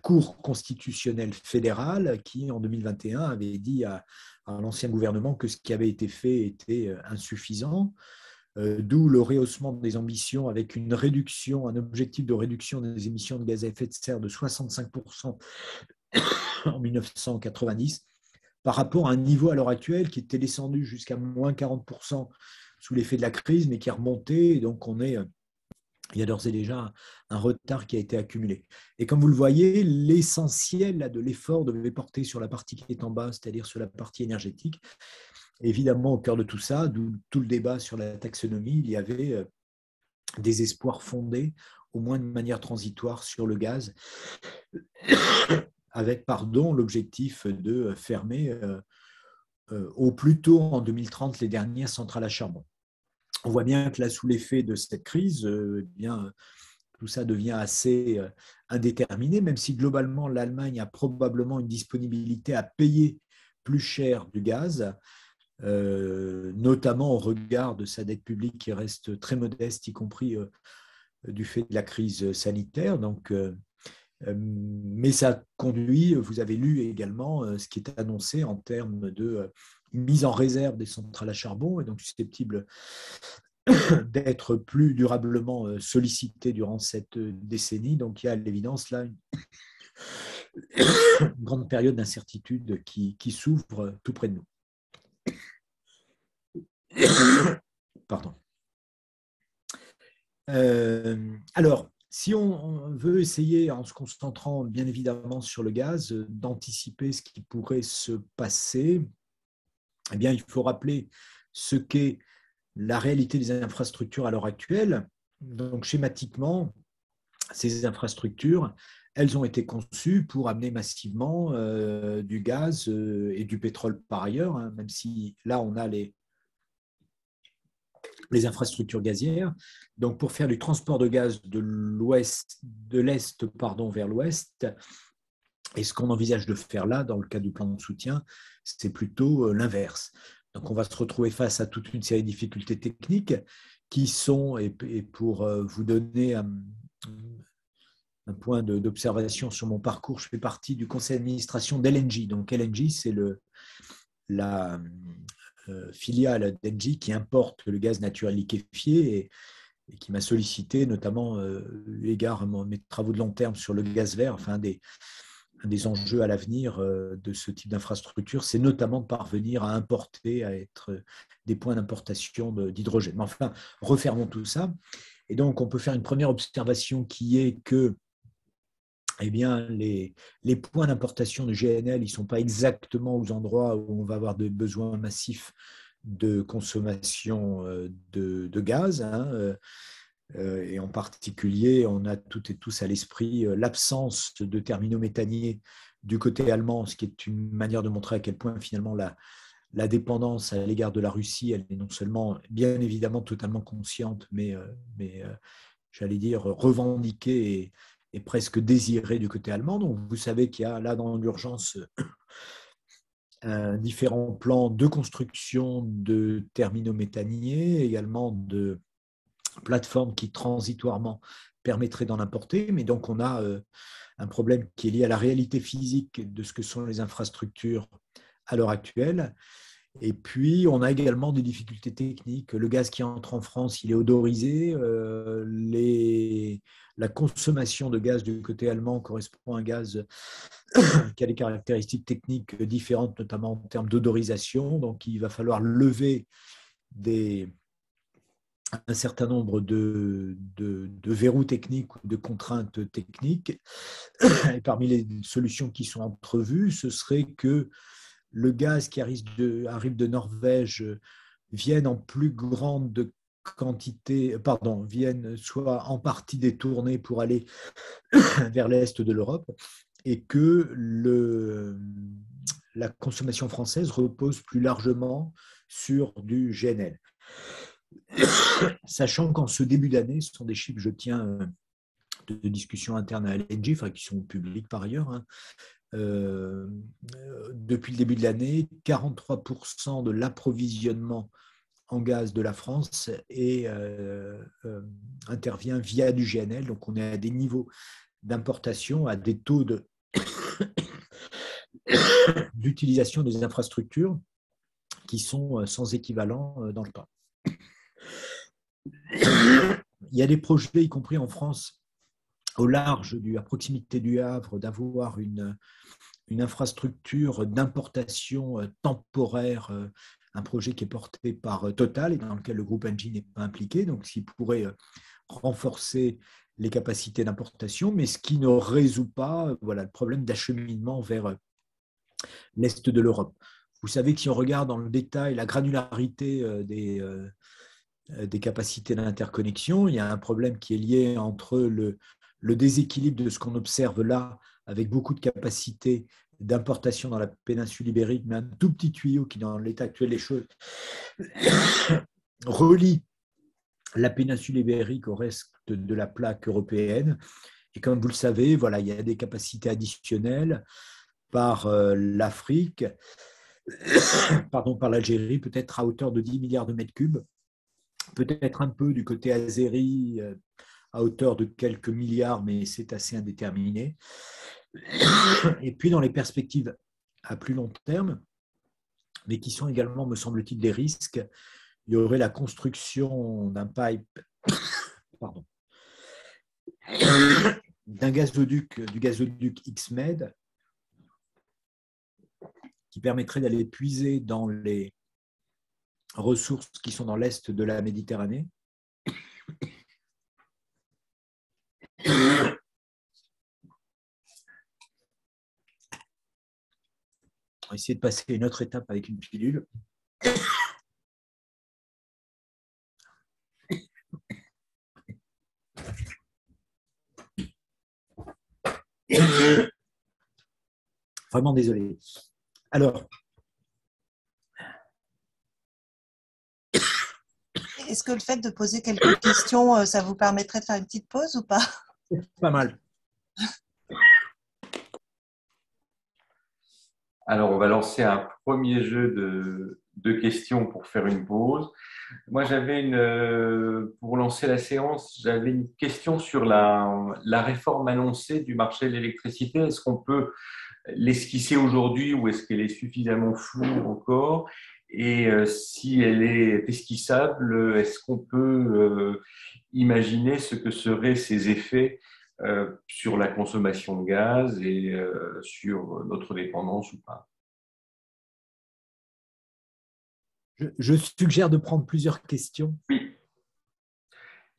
[SPEAKER 2] Cour constitutionnelle fédérale qui, en 2021, avait dit à l'ancien gouvernement que ce qui avait été fait était insuffisant, d'où le rehaussement des ambitions avec un objectif de réduction des émissions de gaz à effet de serre de 65% en 1990, par rapport à un niveau à l'heure actuelle qui était descendu jusqu'à moins 40% sous l'effet de la crise, mais qui est remonté. Donc, il y a d'ores et déjà un retard qui a été accumulé. Et comme vous le voyez, l'essentiel de l'effort devait porter sur la partie qui est en bas, c'est-à-dire sur la partie énergétique. Évidemment, au cœur de tout ça, d'où tout le débat sur la taxonomie, il y avait des espoirs fondés, au moins de manière transitoire, sur le gaz, avec, l'objectif de fermer au plus tôt en 2030 les dernières centrales à charbon. On voit bien que là, sous l'effet de cette crise, tout ça devient assez indéterminé, même si globalement l'Allemagne a probablement une disponibilité à payer plus cher du gaz, notamment au regard de sa dette publique qui reste très modeste, y compris du fait de la crise sanitaire. Donc, mais ça conduit, vous avez lu également ce qui est annoncé en termes de mise en réserve des centrales à charbon, et donc susceptible d'être plus durablement sollicité durant cette décennie. Donc il y a à l'évidence là une grande période d'incertitude qui s'ouvre tout près de nous. Pardon. Alors, si on veut essayer, en se concentrant bien évidemment sur le gaz, d'anticiper ce qui pourrait se passer, eh bien, il faut rappeler ce qu'est la réalité des infrastructures à l'heure actuelle. Donc, schématiquement, ces infrastructures, elles ont été conçues pour amener massivement du gaz et du pétrole par ailleurs, hein, même si là, on a les infrastructures gazières. Donc, pour faire du transport de gaz de l'est vers l'ouest, et ce qu'on envisage de faire là, dans le cas du plan de soutien, c'est plutôt l'inverse. Donc, on va se retrouver face à toute une série de difficultés techniques qui sont, et pour vous donner un point d'observation sur mon parcours, je fais partie du conseil d'administration d'LNG. Donc, LNG, c'est la filiale d'Engie qui importe le gaz naturel liquéfié et qui m'a sollicité, notamment égard à mes travaux de long terme sur le gaz vert, enfin un des enjeux à l'avenir de ce type d'infrastructure, c'est notamment de parvenir à importer, à être des points d'importation d'hydrogène. Mais enfin, refermons tout ça. Et donc, on peut faire une première observation qui est que eh bien, les points d'importation de GNL, ils ne sont pas exactement aux endroits où on va avoir des besoins massifs de consommation de gaz. Hein, et en particulier, on a toutes et tous à l'esprit l'absence de terminaux méthaniers du côté allemand, ce qui est une manière de montrer à quel point finalement la dépendance à l'égard de la Russie, elle est non seulement bien évidemment totalement consciente, mais j'allais dire revendiquée et presque désirée du côté allemand. Donc vous savez qu'il y a là dans l'urgence différents plans de construction de terminaux méthaniers, également de plateformes qui transitoirement permettraient d'en importer. Mais donc on a un problème qui est lié à la réalité physique de ce que sont les infrastructures à l'heure actuelle. Et puis, on a également des difficultés techniques. Le gaz qui entre en France, il est odorisé. La consommation de gaz du côté allemand correspond à un gaz qui a des caractéristiques techniques différentes, notamment en termes d'odorisation. Donc, il va falloir lever un certain nombre de verrous techniques ou de contraintes techniques. Et parmi les solutions qui sont entrevues, ce serait que le gaz qui arrive de Norvège vienne en plus grande quantité, soit en partie détourné pour aller vers l'est de l'Europe, et que la consommation française repose plus largement sur du GNL. Sachant qu'en ce début d'année, ce sont des chiffres que je tiens de discussions internes à LNG, enfin, qui sont publics par ailleurs, hein, depuis le début de l'année, 43% de l'approvisionnement en gaz de la France intervient via du GNL. Donc, on est à des niveaux d'importation, à des taux d'utilisation des infrastructures qui sont sans équivalent dans le temps. Il y a des projets, y compris en France, au large, à proximité du Havre, d'avoir une infrastructure d'importation temporaire, un projet qui est porté par Total et dans lequel le groupe Engie n'est pas impliqué, donc ce qui pourrait renforcer les capacités d'importation, mais ce qui ne résout pas le problème d'acheminement vers l'est de l'Europe. Vous savez que si on regarde dans le détail la granularité des capacités d'interconnexion, il y a un problème qui est lié entre le déséquilibre de ce qu'on observe là, avec beaucoup de capacités d'importation dans la péninsule ibérique, mais un tout petit tuyau qui, dans l'état actuel des choses, relie la péninsule ibérique au reste de la plaque européenne. Et comme vous le savez, il y a des capacités additionnelles par l'Afrique, par l'Algérie, peut-être à hauteur de 10 milliards de mètres cubes, peut-être un peu du côté azéri, à hauteur de quelques milliards, mais c'est assez indéterminé. Et puis, dans les perspectives à plus long terme, mais qui sont également, me semble-t-il, des risques, il y aurait la construction d'un pipe, d'un gazoduc, du gazoduc XMED, qui permettrait d'aller puiser dans les ressources qui sont dans l'est de la Méditerranée. On va essayer de passer à une autre étape avec une pilule. Vraiment désolé. Alors,
[SPEAKER 6] est-ce que le fait de poser quelques questions, ça vous permettrait de faire une petite pause ou pas?
[SPEAKER 2] pas mal.
[SPEAKER 1] Alors, on va lancer un premier jeu de questions pour faire une pause. Moi, pour lancer la séance, j'avais une question sur la réforme annoncée du marché de l'électricité. Est-ce qu'on peut l'esquisser aujourd'hui ou est-ce qu'elle est suffisamment floue encore? Et si elle est esquissable, est-ce qu'on peut imaginer ce que seraient ses effets sur la consommation de gaz et sur notre dépendance ou pas?
[SPEAKER 2] Je suggère de prendre plusieurs questions.
[SPEAKER 1] Oui.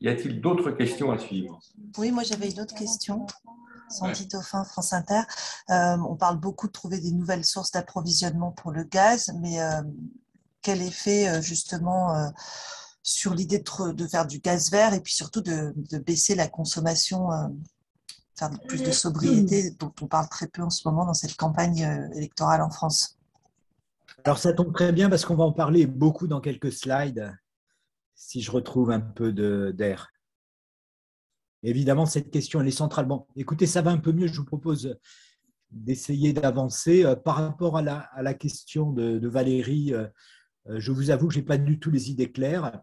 [SPEAKER 1] Y a-t-il d'autres questions à suivre?
[SPEAKER 6] Oui, moi j'avais une autre question. Sandy Dauphin, France Inter. On parle beaucoup de trouver des nouvelles sources d'approvisionnement pour le gaz, mais quel effet justement sur l'idée de faire du gaz vert et puis surtout de baisser la consommation, faire plus de sobriété dont on parle très peu en ce moment dans cette campagne électorale en France?
[SPEAKER 2] Alors, ça tombe très bien parce qu'on va en parler beaucoup dans quelques slides, si je retrouve un peu d'air. Évidemment, cette question, elle est centrale. Bon, écoutez, ça va un peu mieux. Je vous propose d'essayer d'avancer. Par rapport à la question de Valérie, je vous avoue que je n'ai pas du tout les idées claires.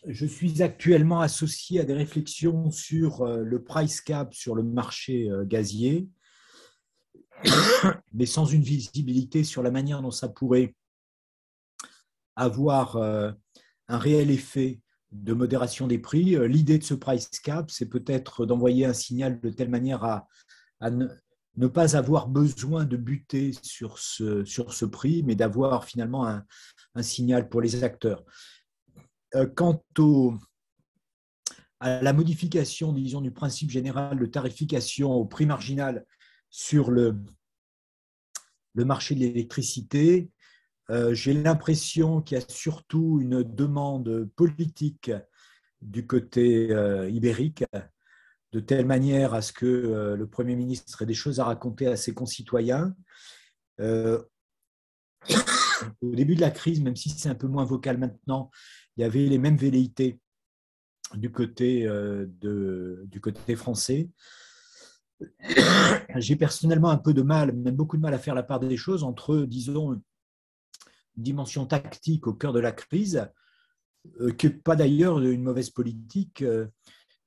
[SPEAKER 2] Je suis actuellement associé à des réflexions sur le price cap sur le marché gazier, mais sans une visibilité sur la manière dont ça pourrait avoir un réel effet de modération des prix. L'idée de ce price cap, c'est peut-être d'envoyer un signal de telle manière à ne pas avoir besoin de buter sur ce prix, mais d'avoir finalement un signal pour les acteurs. Quant à la modification, disons, du principe général de tarification au prix marginal sur le marché de l'électricité, j'ai l'impression qu'il y a surtout une demande politique du côté ibérique, de telle manière à ce que le Premier ministre ait des choses à raconter à ses concitoyens. Au début de la crise, même si c'est un peu moins vocal maintenant, il y avait les mêmes velléités du côté français. J'ai personnellement un peu de mal, même beaucoup de mal à faire la part des choses entre, disons, une dimension tactique au cœur de la crise, qui n'est pas d'ailleurs une mauvaise politique,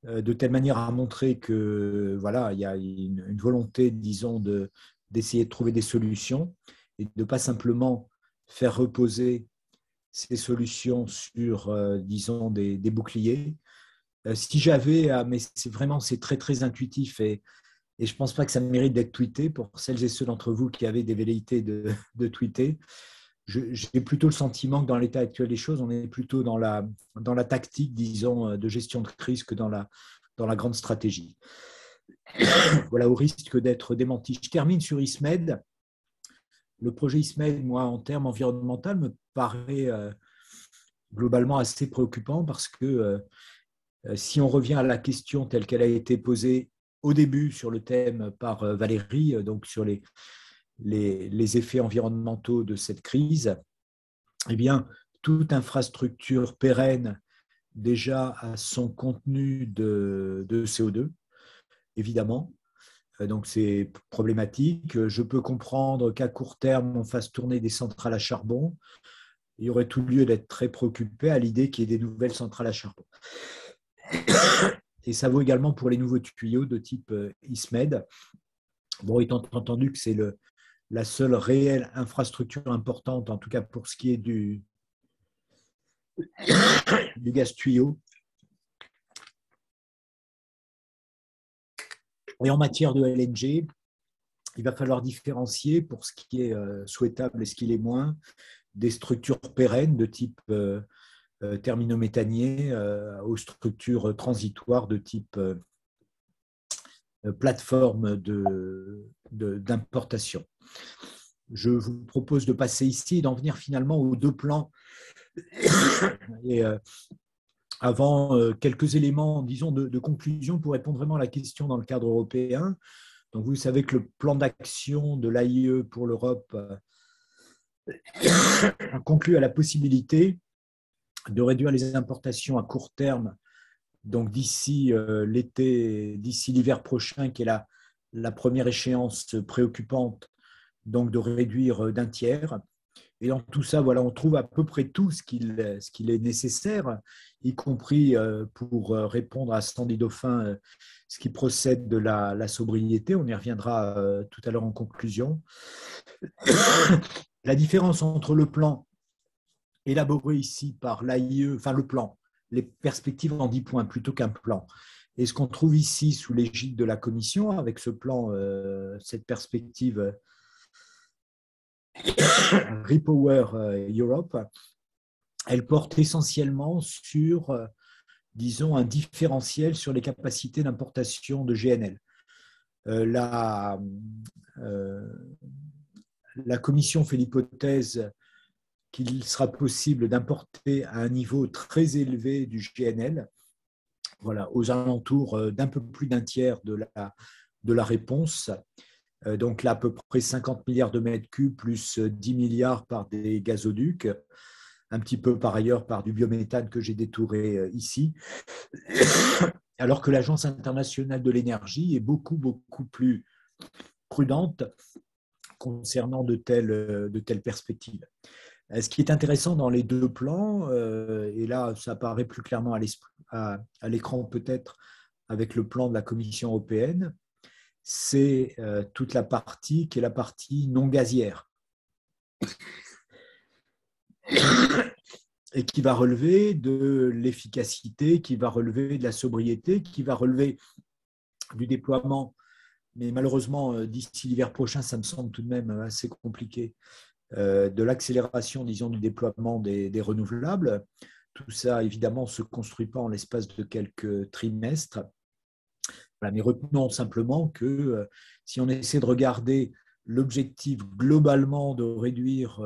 [SPEAKER 2] de telle manière à montrer que voilà, il y a une volonté, disons, d'essayer de trouver des solutions et de ne pas simplement faire reposer ces solutions sur, disons, des boucliers. Si j'avais, mais c'est très très intuitif et je ne pense pas que ça mérite d'être tweeté pour celles et ceux d'entre vous qui avaient des velléités de tweeter. J'ai plutôt le sentiment que dans l'état actuel des choses, on est plutôt dans la tactique, disons, de gestion de crise que dans la grande stratégie. Voilà, au risque d'être démenti. Je termine sur ISMED. Le projet ISMED, moi, en termes environnementaux, me paraît globalement assez préoccupant parce que si on revient à la question telle qu'elle a été posée au début sur le thème par Valérie, donc sur les effets environnementaux de cette crise, eh bien, toute infrastructure pérenne déjà a son contenu de CO2, évidemment. Donc, c'est problématique. Je peux comprendre qu'à court terme, on fasse tourner des centrales à charbon. Il y aurait tout lieu d'être très préoccupé à l'idée qu'il y ait des nouvelles centrales à charbon. Et ça vaut également pour les nouveaux tuyaux de type ISMED. Bon, étant entendu que c'est la seule réelle infrastructure importante, en tout cas pour ce qui est du gaz tuyau. Et en matière de LNG, il va falloir différencier pour ce qui est souhaitable et ce qui l'est moins, des structures pérennes de type terminométhanier aux structures transitoires de type plateforme d'importation. Je vous propose de passer ici et d'en venir finalement aux deux plans. Et avant quelques éléments, disons, de conclusion pour répondre vraiment à la question dans le cadre européen. Donc, vous savez que le plan d'action de l'AIE pour l'Europe conclut à la possibilité de réduire les importations à court terme, donc d'ici l'été, d'ici l'hiver prochain, qui est la première échéance préoccupante, donc de réduire d'un tiers. Et dans tout ça, voilà, on trouve à peu près tout ce qu'il est nécessaire, y compris pour répondre à Sandy Dauphin, ce qui procède de la sobriété. On y reviendra tout à l'heure en conclusion. La différence entre le plan élaboré ici par l'AIE, enfin le plan, les perspectives en 10 points plutôt qu'un plan, et ce qu'on trouve ici sous l'égide de la Commission, avec ce plan, cette perspective Repower Europe, elle porte essentiellement sur, disons, un différentiel sur les capacités d'importation de GNL. La Commission fait l'hypothèse qu'il sera possible d'importer à un niveau très élevé du GNL, voilà, aux alentours d'un peu plus d'un tiers de la réponse. Donc là, à peu près 50 milliards de mètres cubes plus 10 milliards par des gazoducs, un petit peu par ailleurs par du biométhane que j'ai détouré ici, alors que l'Agence internationale de l'énergie est beaucoup, beaucoup plus prudente concernant de telles perspectives. Ce qui est intéressant dans les deux plans, et là ça apparaît plus clairement à l'écran peut-être avec le plan de la Commission européenne, c'est toute la partie qui est la partie non gazière et qui va relever de l'efficacité, qui va relever de la sobriété, qui va relever du déploiement. Mais malheureusement, d'ici l'hiver prochain, ça me semble tout de même assez compliqué, de l'accélération, disons, du déploiement des renouvelables. Tout ça, évidemment, ne se construit pas en l'espace de quelques trimestres. Voilà, mais retenons simplement que si on essaie de regarder l'objectif globalement de réduire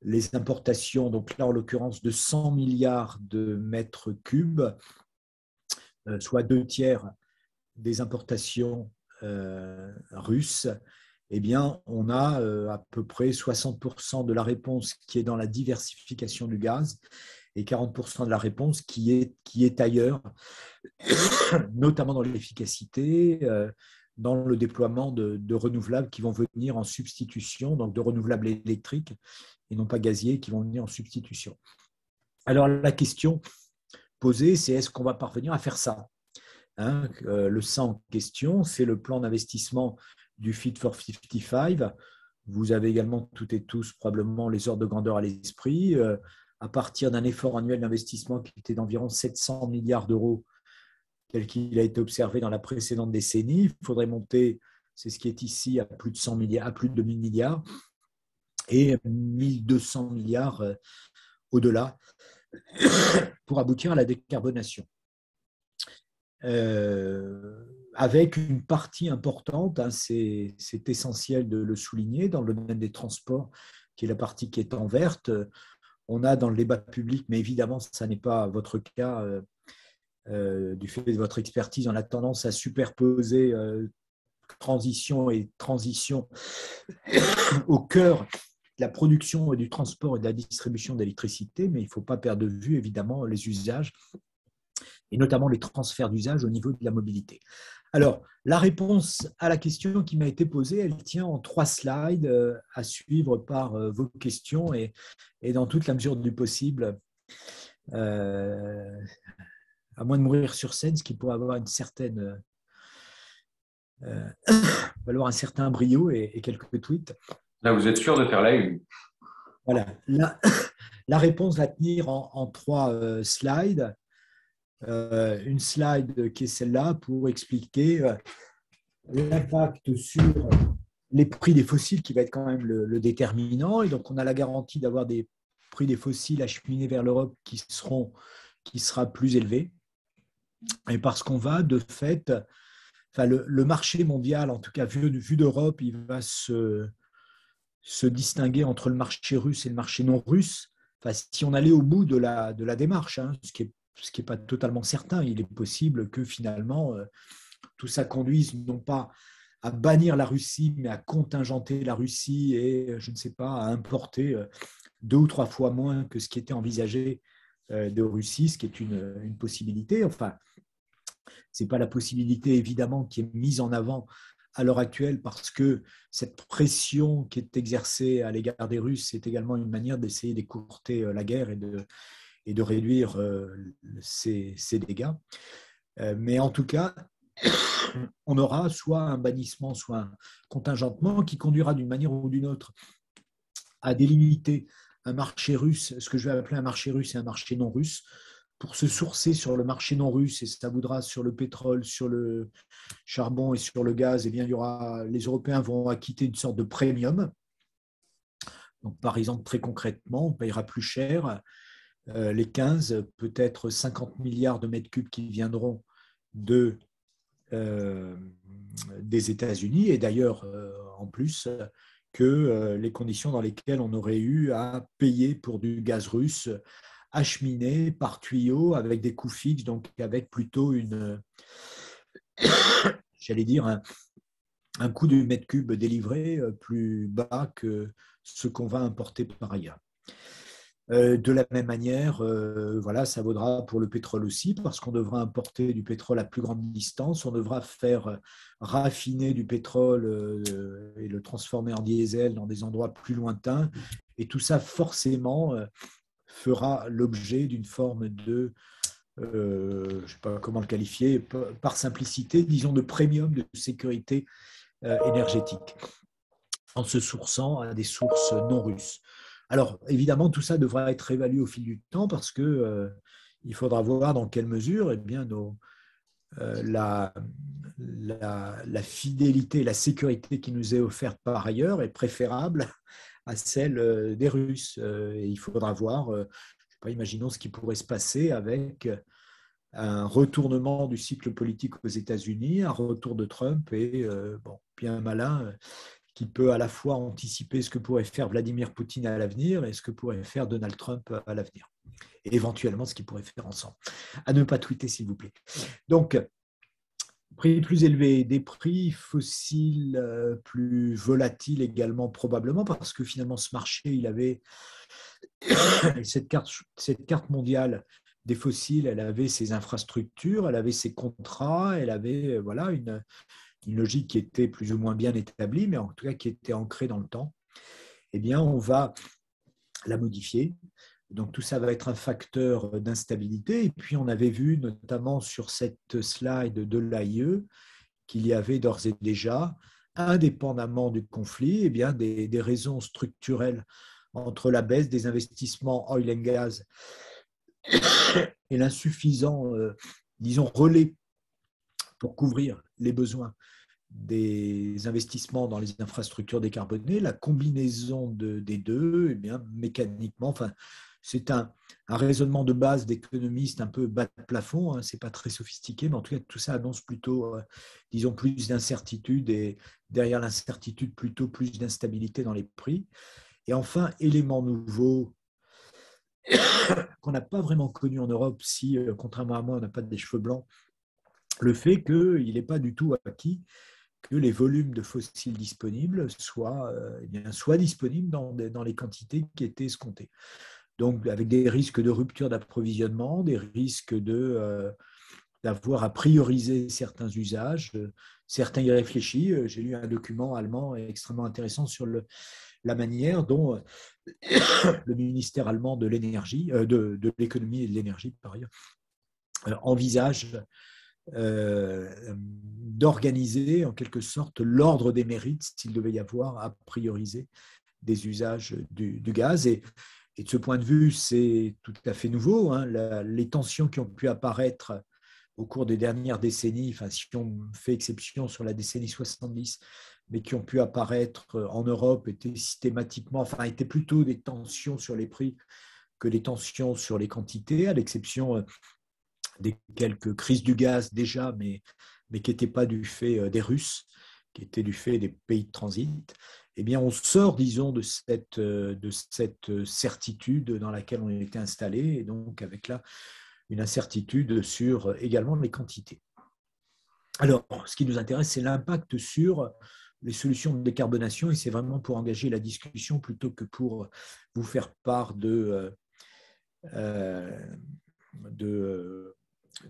[SPEAKER 2] les importations, donc là en l'occurrence de 100 milliards de mètres cubes, soit 2/3 des importations russes, eh bien, on a à peu près 60% de la réponse qui est dans la diversification du gaz et 40% de la réponse qui est ailleurs, notamment dans l'efficacité, dans le déploiement de renouvelables qui vont venir en substitution, donc de renouvelables électriques et non pas gaziers qui vont venir en substitution. Alors, la question posée, c'est est-ce qu'on va parvenir à faire ça ? Le 100 en question, c'est le plan d'investissement du Fit for 55. Vous avez également toutes et tous probablement les ordres de grandeur à l'esprit. À partir d'un effort annuel d'investissement qui était d'environ 700 milliards d'euros, tel qu'il a été observé dans la précédente décennie, il faudrait monter, c'est ce qui est ici, à plus de 100 milliards, à plus de 1000 milliards et 1200 milliards au-delà pour aboutir à la décarbonation. Avec une partie importante, c'est essentiel de le souligner, dans le domaine des transports, qui est la partie qui est en verte. On a dans le débat public, mais évidemment, ça n'est pas votre cas, du fait de votre expertise, on a tendance à superposer transition et transition au cœur de la production et du transport et de la distribution d'électricité, mais il ne faut pas perdre de vue, évidemment, les usages et notamment les transferts d'usage au niveau de la mobilité. Alors, la réponse à la question qui m'a été posée, elle tient en 3 slides à suivre par vos questions et dans toute la mesure du possible, à moins de mourir sur scène, ce qui pourrait avoir une certaine, valoir un certain brio et quelques tweets.
[SPEAKER 1] Là, vous êtes sûr de faire la une.
[SPEAKER 2] Voilà. La réponse va tenir en 3 slides. Une slide qui est celle-là pour expliquer l'impact sur les prix des fossiles qui va être quand même le déterminant. Et donc, on a la garantie d'avoir des prix des fossiles acheminés vers l'Europe qui sera plus élevé. Et parce qu'on va, de fait, enfin, le marché mondial, en tout cas vu d'Europe, il va se distinguer entre le marché russe et le marché non russe. Enfin, si on allait au bout de la démarche, ce qui est ce qui n'est pas totalement certain. Il est possible que finalement, tout ça conduise non pas à bannir la Russie, mais à contingenter la Russie et, je ne sais pas, à importer 2 ou 3 fois moins que ce qui était envisagé de Russie, ce qui est une possibilité. Enfin, ce n'est pas la possibilité, évidemment, qui est mise en avant à l'heure actuelle, parce que cette pression qui est exercée à l'égard des Russes est également une manière d'essayer d'écourter la guerre et de réduire ces dégâts. Mais en tout cas, on aura soit un bannissement, soit un contingentement qui conduira d'une manière ou d'une autre à délimiter un marché russe, ce que je vais appeler un marché russe et un marché non russe, pour se sourcer sur le marché non russe, et ça voudra sur le pétrole, sur le charbon et sur le gaz, eh bien, les Européens vont acquitter une sorte de premium. Donc, par exemple, très concrètement, on payera plus cher les 15, peut-être 50 milliards de mètres cubes qui viendront des États-Unis, et d'ailleurs, en plus, que les conditions dans lesquelles on aurait eu à payer pour du gaz russe acheminé par tuyau avec des coûts fixes, donc avec plutôt j'allais dire, un coût du mètre cube délivré plus bas que ce qu'on va importer par ailleurs. De la même manière, voilà, ça vaudra pour le pétrole aussi, parce qu'on devra importer du pétrole à plus grande distance, on devra faire raffiner du pétrole et le transformer en diesel dans des endroits plus lointains, et tout ça forcément fera l'objet d'une forme de, je ne sais pas comment le qualifier, par simplicité, disons de premium de sécurité énergétique, en se sourçant à des sources non russes. Alors, évidemment, tout ça devra être évalué au fil du temps, parce que il faudra voir dans quelle mesure eh bien, la fidélité, la sécurité qui nous est offerte par ailleurs est préférable à celle des Russes. Et il faudra voir, je sais pas, imaginons ce qui pourrait se passer avec un retournement du cycle politique aux États-Unis, un retour de Trump et bon, bien malin, qui peut à la fois anticiper ce que pourrait faire Vladimir Poutine à l'avenir et ce que pourrait faire Donald Trump à l'avenir. Et éventuellement ce qu'ils pourraient faire ensemble. À ne pas tweeter, s'il vous plaît. Donc, prix plus élevés, des prix fossiles plus volatiles également probablement, parce que finalement ce marché, il avait cette carte mondiale des fossiles, elle avait ses infrastructures, elle avait ses contrats, elle avait voilà, une logique qui était plus ou moins bien établie, mais en tout cas qui était ancrée dans le temps. Eh bien, on va la modifier. Donc tout ça va être un facteur d'instabilité. Et puis on avait vu notamment sur cette slide de l'AIE qu'il y avait d'ores et déjà, indépendamment du conflit, eh bien, des raisons structurelles entre la baisse des investissements oil and gas et l'insuffisant, disons, relais pour couvrir les besoins des investissements dans les infrastructures décarbonées. La combinaison des deux, eh bien, mécaniquement, enfin, c'est un raisonnement de base d'économiste un peu bas de plafond, hein, ce n'est pas très sophistiqué, mais en tout cas, tout ça annonce plutôt, disons, plus d'incertitude et derrière l'incertitude, plutôt plus d'instabilité dans les prix. Et enfin, élément nouveau qu'on n'a pas vraiment connu en Europe, si, contrairement à moi, on n'a pas des cheveux blancs, le fait qu'il n'est pas du tout acquis que les volumes de fossiles disponibles soient disponibles dans les quantités qui étaient escomptées. Donc, avec des risques de rupture d'approvisionnement, des risques d'avoir à prioriser certains usages, certains y réfléchissent. J'ai lu un document allemand extrêmement intéressant sur la manière dont le ministère allemand de l'énergie, de l'économie et de l'énergie, par ailleurs, envisage d'organiser en quelque sorte l'ordre des mérites s'il devait y avoir à prioriser des usages du gaz. Et de ce point de vue, c'est tout à fait nouveau. Hein. Les tensions qui ont pu apparaître au cours des dernières décennies, enfin, si on fait exception sur la décennie 70, mais qui ont pu apparaître en Europe, étaient plutôt des tensions sur les prix que des tensions sur les quantités, à l'exception des quelques crises du gaz déjà, mais qui n'étaient pas du fait des Russes, qui étaient du fait des pays de transit. Eh bien, on sort, disons, de cette certitude dans laquelle on était installé, et donc avec là une incertitude sur également les quantités. Alors, ce qui nous intéresse, c'est l'impact sur les solutions de décarbonation, et c'est vraiment pour engager la discussion plutôt que pour vous faire part de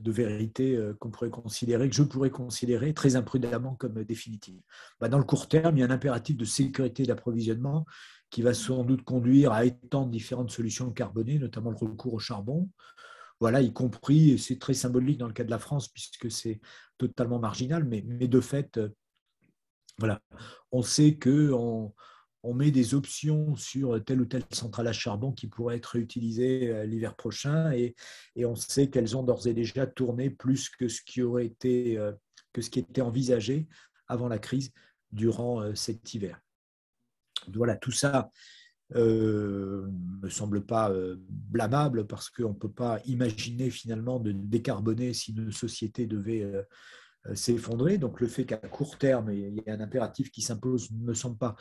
[SPEAKER 2] vérités qu'on pourrait considérer, que je pourrais considérer très imprudemment comme définitives. Dans le court terme, il y a un impératif de sécurité d'approvisionnement qui va sans doute conduire à étendre différentes solutions carbonées, notamment le recours au charbon. Voilà, y compris, et c'est très symbolique dans le cas de la France, puisque c'est totalement marginal, mais de fait, voilà, on sait qu'on met des options sur telle ou telle centrale à charbon qui pourrait être utilisée l'hiver prochain, et on sait qu'elles ont d'ores et déjà tourné plus que ce qui aurait été, que ce qui était envisagé avant la crise durant cet hiver. Voilà, tout ça me semble pas blâmable, parce qu'on ne peut pas imaginer finalement de décarboner si une société devait s'effondrer. Donc le fait qu'à court terme, il y ait un impératif qui s'impose ne me semble pas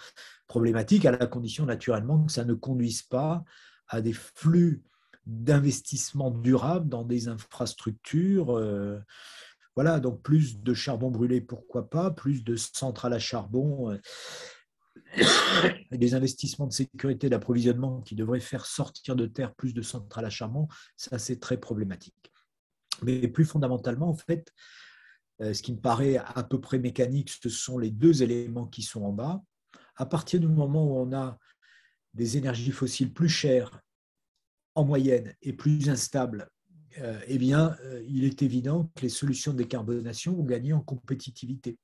[SPEAKER 2] problématique, à la condition naturellement que ça ne conduise pas à des flux d'investissement durable dans des infrastructures. Voilà, donc plus de charbon brûlé, pourquoi pas, plus de centrales à charbon, et des investissements de sécurité d'approvisionnement qui devraient faire sortir de terre plus de centrales à charbon, ça c'est très problématique. Mais plus fondamentalement, en fait, ce qui me paraît à peu près mécanique, ce sont les deux éléments qui sont en bas. À partir du moment où on a des énergies fossiles plus chères en moyenne et plus instables, eh bien, il est évident que les solutions de décarbonation vont gagner en compétitivité.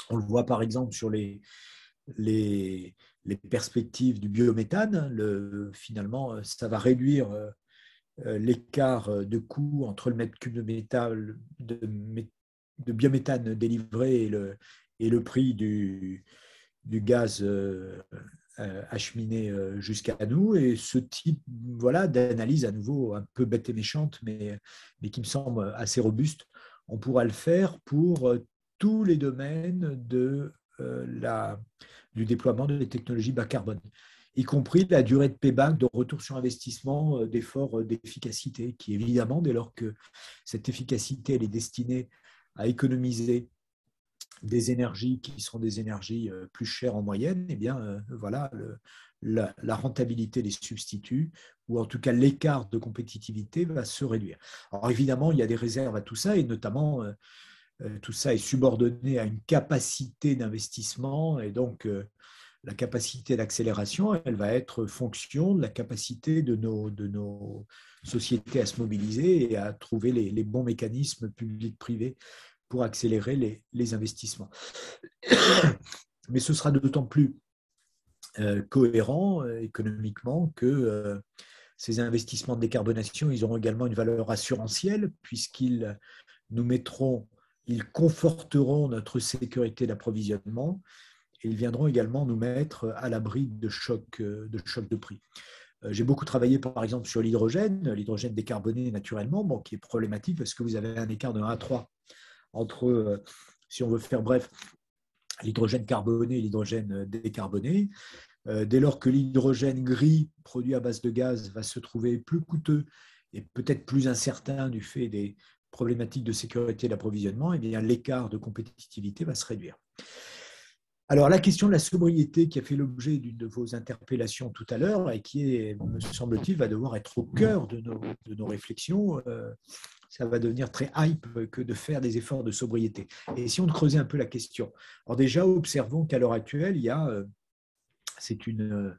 [SPEAKER 2] On le voit par exemple sur les perspectives du biométhane. Finalement, ça va réduire l'écart de coût entre le mètre cube de biométhane délivré et le prix du gaz acheminé jusqu'à nous. Et ce type d'analyse, à nouveau un peu bête et méchante, mais qui me semble assez robuste, on pourra le faire pour tous les domaines du déploiement des technologies bas carbone, y compris la durée de payback, de retour sur investissement, d'efforts d'efficacité, qui évidemment, dès lors que cette efficacité elle est destinée à économiser des énergies qui sont des énergies plus chères en moyenne, eh bien, voilà, la rentabilité des substituts, ou en tout cas l'écart de compétitivité, va se réduire. Alors évidemment, il y a des réserves à tout ça, et notamment tout ça est subordonné à une capacité d'investissement, et donc la capacité d'accélération, elle va être fonction de la capacité de nos sociétés à se mobiliser et à trouver les bons mécanismes publics-privés pour accélérer les investissements. Mais ce sera d'autant plus cohérent économiquement que ces investissements de décarbonation, ils auront également une valeur assurantielle, puisqu'ils nous mettront, ils conforteront notre sécurité d'approvisionnement, et ils viendront également nous mettre à l'abri de chocs de prix. J'ai beaucoup travaillé, par exemple, sur l'hydrogène décarboné naturellement, qui est problématique parce que vous avez un écart de 1 à 3 entre, si on veut faire bref, l'hydrogène carboné et l'hydrogène décarboné. Dès lors que l'hydrogène gris produit à base de gaz va se trouver plus coûteux et peut-être plus incertain du fait des problématiques de sécurité d'approvisionnement, eh bien, l'écart de compétitivité va se réduire. Alors, la question de la sobriété qui a fait l'objet d'une de vos interpellations tout à l'heure et qui, me semble-t-il, va devoir être au cœur de nos réflexions, ça va devenir très hype que de faire des efforts de sobriété. Et si on creusait un peu la question, alors déjà, observons qu'à l'heure actuelle, il y a, c'est une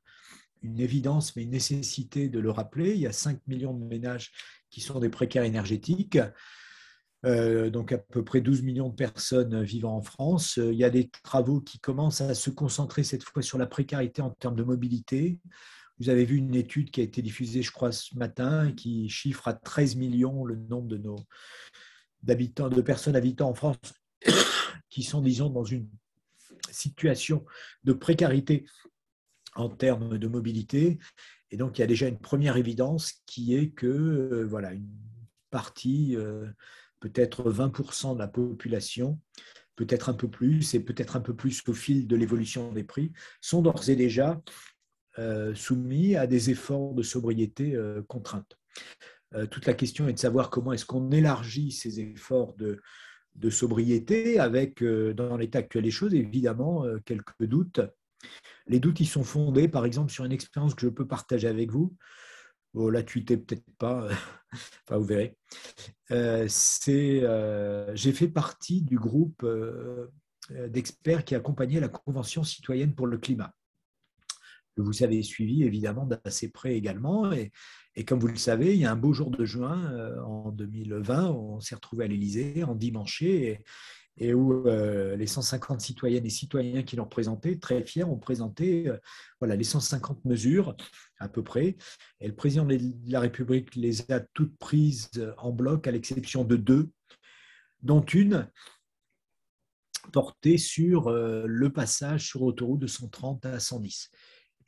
[SPEAKER 2] évidence, mais une nécessité de le rappeler, il y a 5 millions de ménages qui sont des précaires énergétiques, donc à peu près 12 millions de personnes vivant en France. Il y a des travaux qui commencent à se concentrer cette fois sur la précarité en termes de mobilité. Vous avez vu une étude qui a été diffusée, je crois, ce matin, qui chiffre à 13 millions le nombre de personnes habitant en France qui sont, disons, dans une situation de précarité en termes de mobilité. Et donc, il y a déjà une première évidence qui est que, voilà, une partie, peut-être 20% de la population, peut-être un peu plus, et peut-être un peu plus au fil de l'évolution des prix, sont d'ores et déjà soumis à des efforts de sobriété contraintes. toute la question est de savoir comment est-ce qu'on élargit ces efforts de sobriété avec, dans l'état actuel des choses, évidemment, quelques doutes. Les doutes, ils sont fondés, par exemple, sur une expérience que je peux partager avec vous. Bon, la tweetez peut-être pas, enfin, vous verrez. J'ai fait partie du groupe d'experts qui accompagnaient la Convention citoyenne pour le climat, que vous avez suivi évidemment d'assez près également. Et comme vous le savez, il y a un beau jour de juin en 2020, on s'est retrouvé à l'Élysée en dimanche et où les 150 citoyennes et citoyens qui l'ont présenté, très fiers, ont présenté voilà, les 150 mesures à peu près. Et le président de la République les a toutes prises en bloc, à l'exception de 2, dont une portée sur le passage sur autoroute de 130 à 110.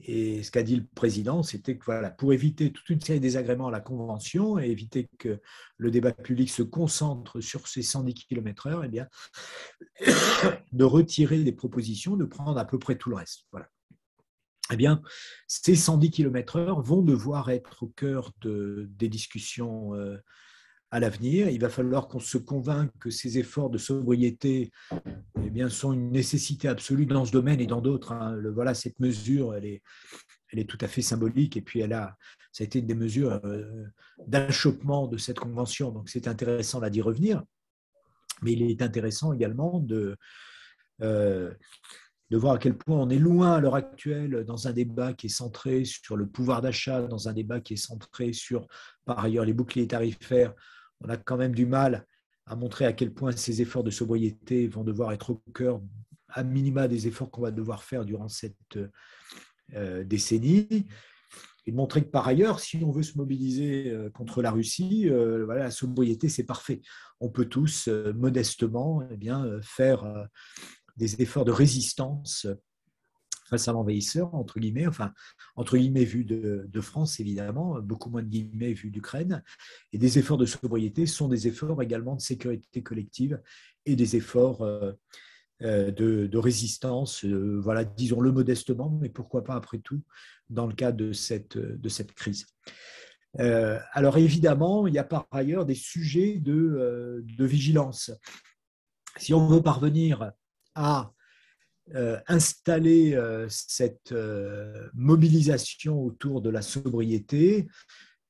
[SPEAKER 2] Et ce qu'a dit le président, c'était que voilà, pour éviter toute une série de désagréments à la Convention et éviter que le débat public se concentre sur ces 110 km/h, eh bien, de retirer des propositions, de prendre à peu près tout le reste. Voilà. Eh bien, ces 110 km/h vont devoir être au cœur des discussions à l'avenir. Il va falloir qu'on se convainque que ces efforts de sobriété eh bien, sont une nécessité absolue dans ce domaine et dans d'autres. Hein. Voilà, cette mesure, elle est tout à fait symbolique. Et puis, ça a été une des mesures d'achoppement de cette convention. Donc, c'est intéressant là d'y revenir. Mais il est intéressant également de voir à quel point on est loin à l'heure actuelle dans un débat qui est centré sur le pouvoir d'achat, dans un débat qui est centré sur, par ailleurs, les boucliers tarifaires. On a quand même du mal à montrer à quel point ces efforts de sobriété vont devoir être au cœur, à minima, des efforts qu'on va devoir faire durant cette décennie. Et de montrer que, par ailleurs, si on veut se mobiliser contre la Russie, voilà, la sobriété, c'est parfait. On peut tous, modestement, eh bien, faire des efforts de résistance face à l'envahisseur, entre guillemets, enfin, entre guillemets vu de France, évidemment, beaucoup moins de guillemets vu d'Ukraine. Et des efforts de sobriété sont des efforts également de sécurité collective et des efforts de résistance, voilà, disons-le modestement, mais pourquoi pas après tout, dans le cas de cette crise. Alors évidemment, il y a par ailleurs des sujets de vigilance. Si on veut parvenir à installer cette mobilisation autour de la sobriété,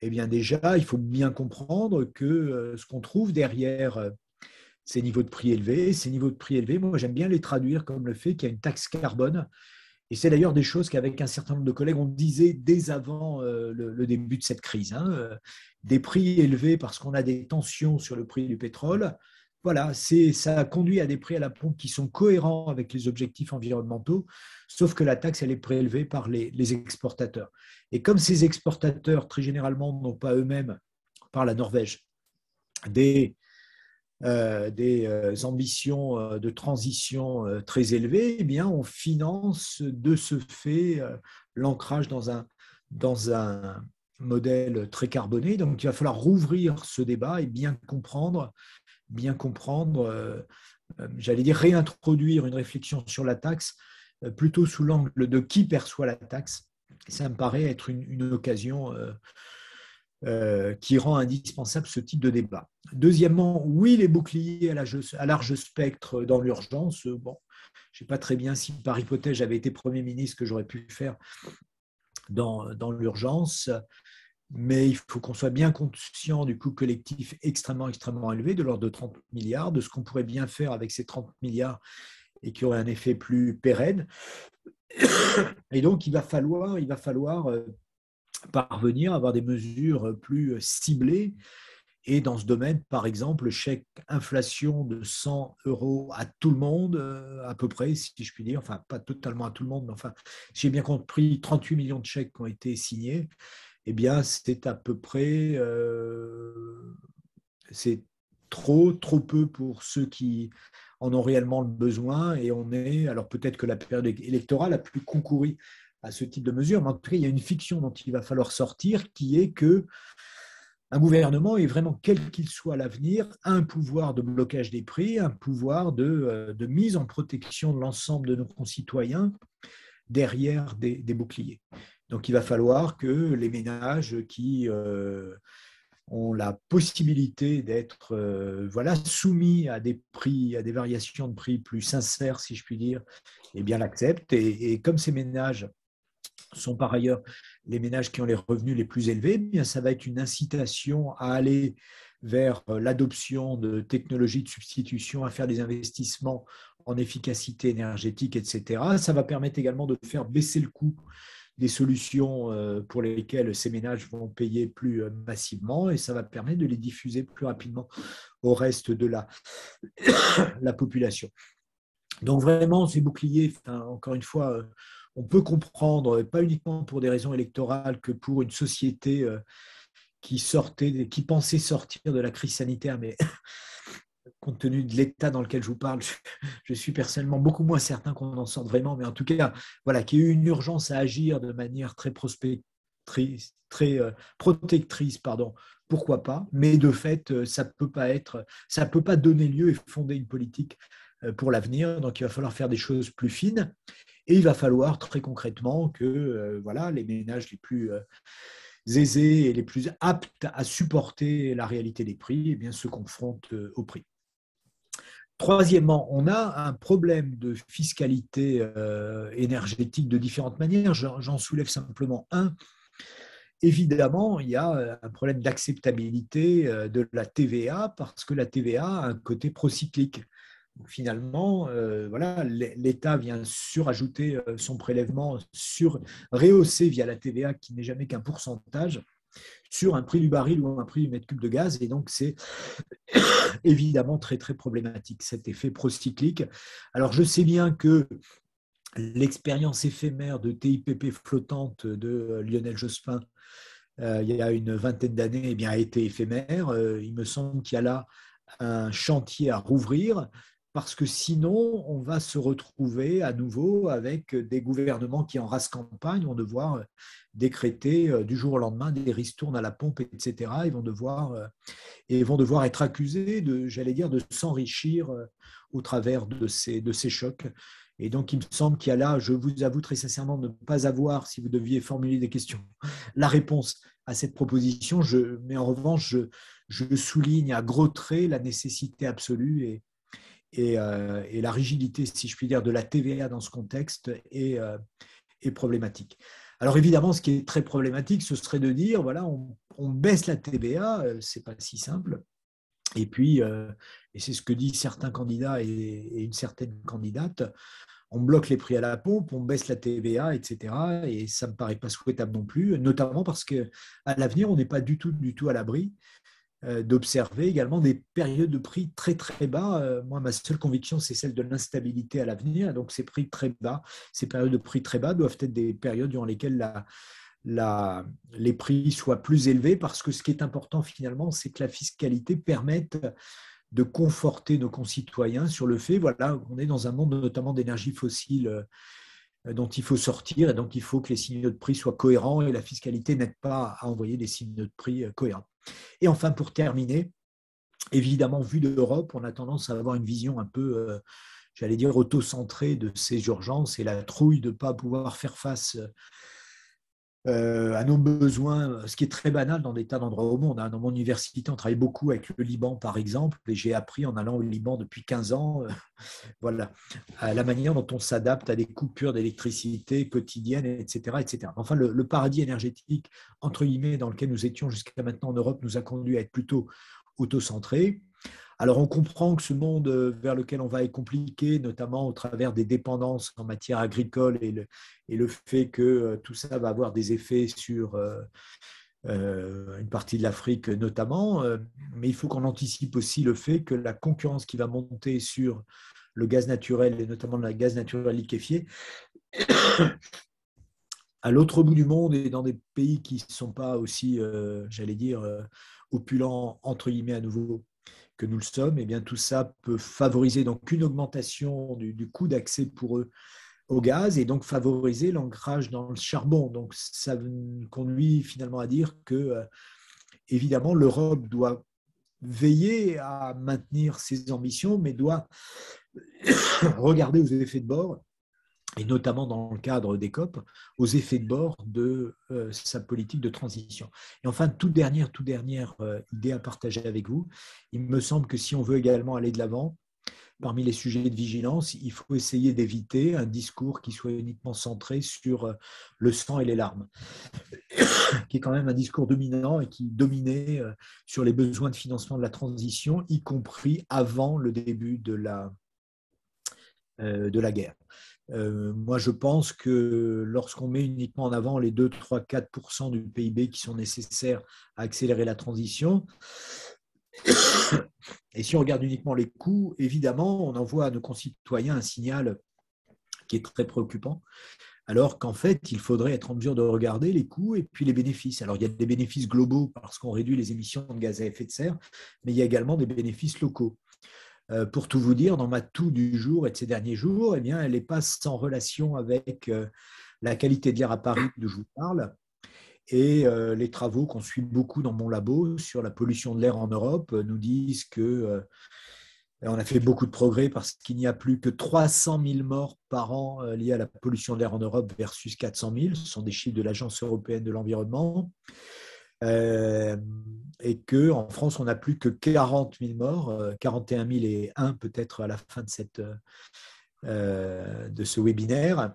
[SPEAKER 2] eh bien déjà, il faut bien comprendre que ce qu'on trouve derrière ces niveaux de prix élevés, moi j'aime bien les traduire comme le fait qu'il y a une taxe carbone. Et c'est d'ailleurs des choses qu'avec un certain nombre de collègues, on disait dès avant le début de cette crise. Hein, des prix élevés parce qu'on a des tensions sur le prix du pétrole. Voilà, ça a conduit à des prix à la pompe qui sont cohérents avec les objectifs environnementaux, sauf que la taxe, elle est prélevée par les exportateurs. Et comme ces exportateurs, très généralement, n'ont pas eux-mêmes, par la Norvège, des ambitions de transition très élevées, eh bien, on finance de ce fait l'ancrage dans un modèle très carboné. Donc, il va falloir rouvrir ce débat et bien comprendre, j'allais dire réintroduire une réflexion sur la taxe, plutôt sous l'angle de qui perçoit la taxe. Ça me paraît être une occasion qui rend indispensable ce type de débat. Deuxièmement, oui, les boucliers à large spectre dans l'urgence. Bon, je ne sais pas très bien si par hypothèse j'avais été Premier ministre que j'aurais pu faire dans l'urgence. Mais il faut qu'on soit bien conscient du coût collectif extrêmement élevé, de l'ordre de 30 milliards, de ce qu'on pourrait bien faire avec ces 30 milliards et qui aurait un effet plus pérenne. Et donc, il va falloir parvenir à avoir des mesures plus ciblées. Et dans ce domaine, par exemple, le chèque inflation de 100 € à tout le monde, à peu près, si je puis dire, enfin, pas totalement à tout le monde, mais enfin, j'ai bien compris, 38 millions de chèques qui ont été signés. Eh bien, c'est à peu près, c'est trop peu pour ceux qui en ont réellement le besoin. Et on est, alors peut-être que la période électorale a plus concouru à ce type de mesures, mais en tout cas, il y a une fiction dont il va falloir sortir, qui est que un gouvernement, et vraiment quel qu'il soit à l'avenir, a un pouvoir de blocage des prix, un pouvoir de mise en protection de l'ensemble de nos concitoyens derrière des boucliers. Donc, il va falloir que les ménages qui ont la possibilité d'être soumis à des prix, à des variations de prix plus sincères, si je puis dire, eh bien l'acceptent. Et comme ces ménages sont par ailleurs les ménages qui ont les revenus les plus élevés, eh bien ça va être une incitation à aller vers l'adoption de technologies de substitution, à faire des investissements en efficacité énergétique, etc. Ça va permettre également de faire baisser le coût des solutions pour lesquelles ces ménages vont payer plus massivement, et ça va permettre de les diffuser plus rapidement au reste de la population. Donc vraiment, ces boucliers, encore une fois, on peut comprendre, pas uniquement pour des raisons électorales, que pour une société qui pensait sortir de la crise sanitaire, mais compte tenu de l'état dans lequel je vous parle, je suis personnellement beaucoup moins certain qu'on en sorte vraiment, mais en tout cas, voilà, qu'il y ait eu une urgence à agir de manière très protectrice, pourquoi pas, mais de fait, ça peut pas donner lieu et fonder une politique pour l'avenir, donc il va falloir faire des choses plus fines, et il va falloir très concrètement que les ménages les plus aisés et les plus aptes à supporter la réalité des prix, eh bien, se confrontent aux prix. Troisièmement, on a un problème de fiscalité énergétique de différentes manières. J'en soulève simplement un. Évidemment, il y a un problème d'acceptabilité de la TVA, parce que la TVA a un côté procyclique. Donc, finalement, l'État vient surajouter son prélèvement, rehaussé via la TVA, qui n'est jamais qu'un pourcentage, sur un prix du baril ou un prix du mètre cube de gaz. Et donc, c'est évidemment très, très problématique, cet effet procyclique. Alors, je sais bien que l'expérience éphémère de TIPP flottante de Lionel Jospin, il y a une vingtaine d'années, a été éphémère. Il me semble qu'il y a là un chantier à rouvrir, parce que sinon, on va se retrouver à nouveau avec des gouvernements qui, en race campagne, vont devoir décréter du jour au lendemain des ristournes à la pompe, etc. Ils vont devoir être accusés de s'enrichir au travers de ces chocs. Et donc, il me semble qu'il y a là, je vous avoue très sincèrement de ne pas avoir, si vous deviez formuler des questions, la réponse à cette proposition. Mais en revanche, je souligne à gros traits la nécessité absolue et la rigidité, si je puis dire, de la TVA dans ce contexte est problématique. Alors évidemment, ce qui est très problématique, ce serait de dire, voilà, on baisse la TVA, c'est pas si simple. Et puis, et c'est ce que disent certains candidats et une certaine candidate, on bloque les prix à la pompe, on baisse la TVA, etc. Et ça ne me paraît pas souhaitable non plus, notamment parce qu'à l'avenir, on n'est pas du tout à l'abri d'observer également des périodes de prix très très bas. Moi, ma seule conviction, c'est celle de l'instabilité à l'avenir. Donc, ces prix très bas, ces périodes de prix très bas doivent être des périodes durant lesquelles les prix soient plus élevés, parce que ce qui est important finalement, c'est que la fiscalité permette de conforter nos concitoyens sur le fait, qu'on est dans un monde notamment d'énergie fossile dont il faut sortir, et donc il faut que les signaux de prix soient cohérents, et la fiscalité n'aide pas à envoyer des signaux de prix cohérents. Et enfin, pour terminer, évidemment, vu de l'Europe, on a tendance à avoir une vision un peu, auto-centrée de ces urgences, et la trouille de ne pas pouvoir faire face à nos besoins, ce qui est très banal dans des tas d'endroits au monde. Dans mon université, on travaille beaucoup avec le Liban, par exemple, et j'ai appris en allant au Liban depuis 15 ans, la manière dont on s'adapte à des coupures d'électricité quotidiennes, etc. etc. Enfin, le paradis énergétique, entre guillemets, dans lequel nous étions jusqu'à maintenant en Europe, nous a conduit à être plutôt auto-centrés. Alors, on comprend que ce monde vers lequel on va est compliqué, notamment au travers des dépendances en matière agricole et le fait que tout ça va avoir des effets sur une partie de l'Afrique notamment. Mais il faut qu'on anticipe aussi le fait que la concurrence qui va monter sur le gaz naturel, et notamment le gaz naturel liquéfié, à l'autre bout du monde et dans des pays qui ne sont pas aussi, opulents, entre guillemets, à nouveau, que nous le sommes, et bien tout ça peut favoriser donc une augmentation du coût d'accès pour eux au gaz, et donc favoriser l'ancrage dans le charbon. Donc ça conduit finalement à dire que, évidemment, l'Europe doit veiller à maintenir ses ambitions, mais doit regarder aux effets de bord et notamment dans le cadre des COP, aux effets de bord de sa politique de transition. Et enfin, toute dernière idée à partager avec vous, il me semble que si on veut également aller de l'avant, parmi les sujets de vigilance, il faut essayer d'éviter un discours qui soit uniquement centré sur le sang et les larmes, qui est quand même un discours dominant et qui dominait sur les besoins de financement de la transition, y compris avant le début de la guerre. Moi, je pense que lorsqu'on met uniquement en avant les 2, 3, 4% du PIB qui sont nécessaires à accélérer la transition, et si on regarde uniquement les coûts, évidemment, on envoie à nos concitoyens un signal qui est très préoccupant, alors qu'en fait, il faudrait être en mesure de regarder les coûts et puis les bénéfices. Alors, il y a des bénéfices globaux parce qu'on réduit les émissions de gaz à effet de serre, mais il y a également des bénéfices locaux. Pour tout vous dire, dans ma toux du jour et de ces derniers jours, eh bien, elle n'est pas sans relation avec la qualité de l'air à Paris d'où je vous parle et les travaux qu'on suit beaucoup dans mon labo sur la pollution de l'air en Europe nous disent que on a fait beaucoup de progrès parce qu'il n'y a plus que 300 000 morts par an liés à la pollution de l'air en Europe versus 400 000. Ce sont des chiffres de l'Agence européenne de l'environnement. Et qu'en France, on n'a plus que 40 000 morts, 41 001 peut-être à la fin de ce webinaire.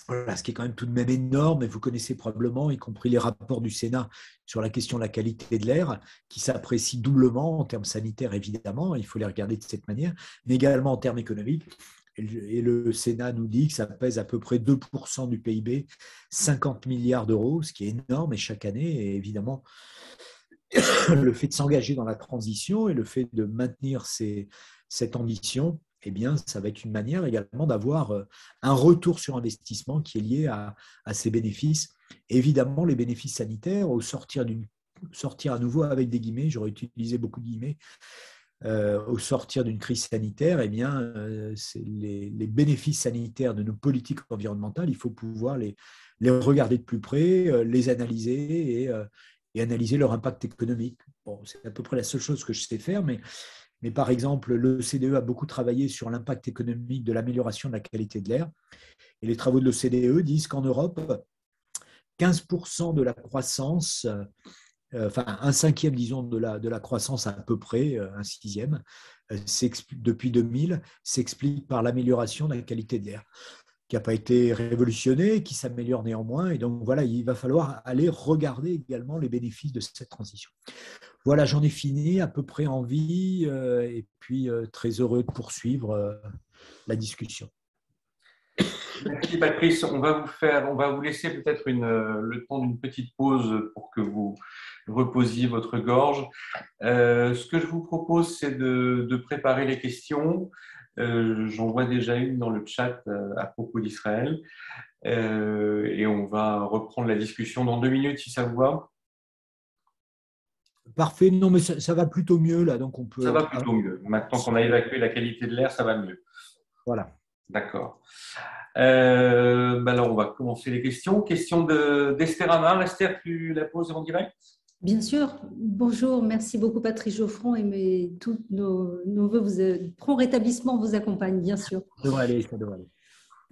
[SPEAKER 2] Voilà, ce qui est quand même tout de même énorme, et vous connaissez probablement, y compris les rapports du Sénat sur la question de la qualité de l'air, qui s'apprécient doublement en termes sanitaires, évidemment, il faut les regarder de cette manière, mais également en termes économiques. Et le Sénat nous dit que ça pèse à peu près 2% du PIB, 50 milliards d'euros, ce qui est énorme, et chaque année, et évidemment, le fait de s'engager dans la transition et le fait de maintenir cette ambition, eh bien, ça va être une manière également d'avoir un retour sur investissement qui est lié à ces bénéfices. Évidemment, les bénéfices sanitaires, au sortir à nouveau avec des guillemets, j'aurais utilisé beaucoup de guillemets, au sortir d'une crise sanitaire, eh bien, les bénéfices sanitaires de nos politiques environnementales, il faut pouvoir les regarder de plus près, les analyser et analyser leur impact économique. Bon, c'est à peu près la seule chose que je sais faire, mais par exemple, l'OCDE a beaucoup travaillé sur l'impact économique de l'amélioration de la qualité de l'air. Et les travaux de l'OCDE disent qu'en Europe, 15% de la croissance, enfin un cinquième, disons, de la croissance à peu près, un sixième, depuis 2000, s'explique par l'amélioration de la qualité de l'air, qui n'a pas été révolutionné, qui s'améliore néanmoins. Et donc, voilà, il va falloir aller regarder également les bénéfices de cette transition. Voilà, j'en ai fini, à peu près en vie, et puis très heureux de poursuivre la discussion.
[SPEAKER 1] Merci Patrice, on va vous laisser peut-être le temps d'une petite pause pour que vous reposiez votre gorge. Ce que je vous propose, c'est de préparer les questions. J'en vois déjà une dans le chat à propos d'Israël. Et on va reprendre la discussion dans 2 minutes si ça vous va.
[SPEAKER 2] Parfait, non mais ça va plutôt mieux là, donc on peut…
[SPEAKER 1] Ça va plutôt mieux. Maintenant qu'on a évacué la qualité de l'air, ça va mieux.
[SPEAKER 2] Voilà.
[SPEAKER 1] D'accord. Alors on va commencer les questions. Question d'Esther Amar. Esther, tu la poses en direct ?
[SPEAKER 5] Bien sûr. Bonjour, merci beaucoup Patrice Geoffrand et tous nos voeux, prompt rétablissement vous accompagne, bien sûr.
[SPEAKER 2] Ça devrait aller, ça devrait aller.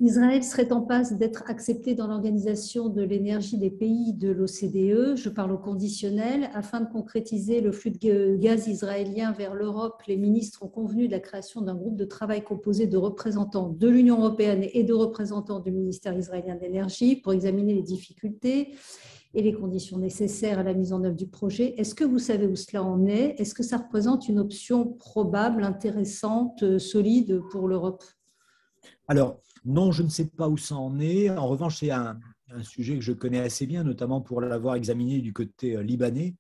[SPEAKER 5] Israël serait en passe d'être accepté dans l'Organisation de l'énergie des pays de l'OCDE, je parle au conditionnel, afin de concrétiser le flux de gaz israélien vers l'Europe. Les ministres ont convenu de la création d'un groupe de travail composé de représentants de l'Union européenne et de représentants du ministère israélien de l'énergie pour examiner les difficultés et les conditions nécessaires à la mise en œuvre du projet. Est-ce que vous savez où cela en est? Est-ce que ça représente une option probable, intéressante, solide pour l'Europe?
[SPEAKER 2] Alors, non, je ne sais pas où ça en est. En revanche, c'est un sujet que je connais assez bien, notamment pour l'avoir examiné du côté libanais.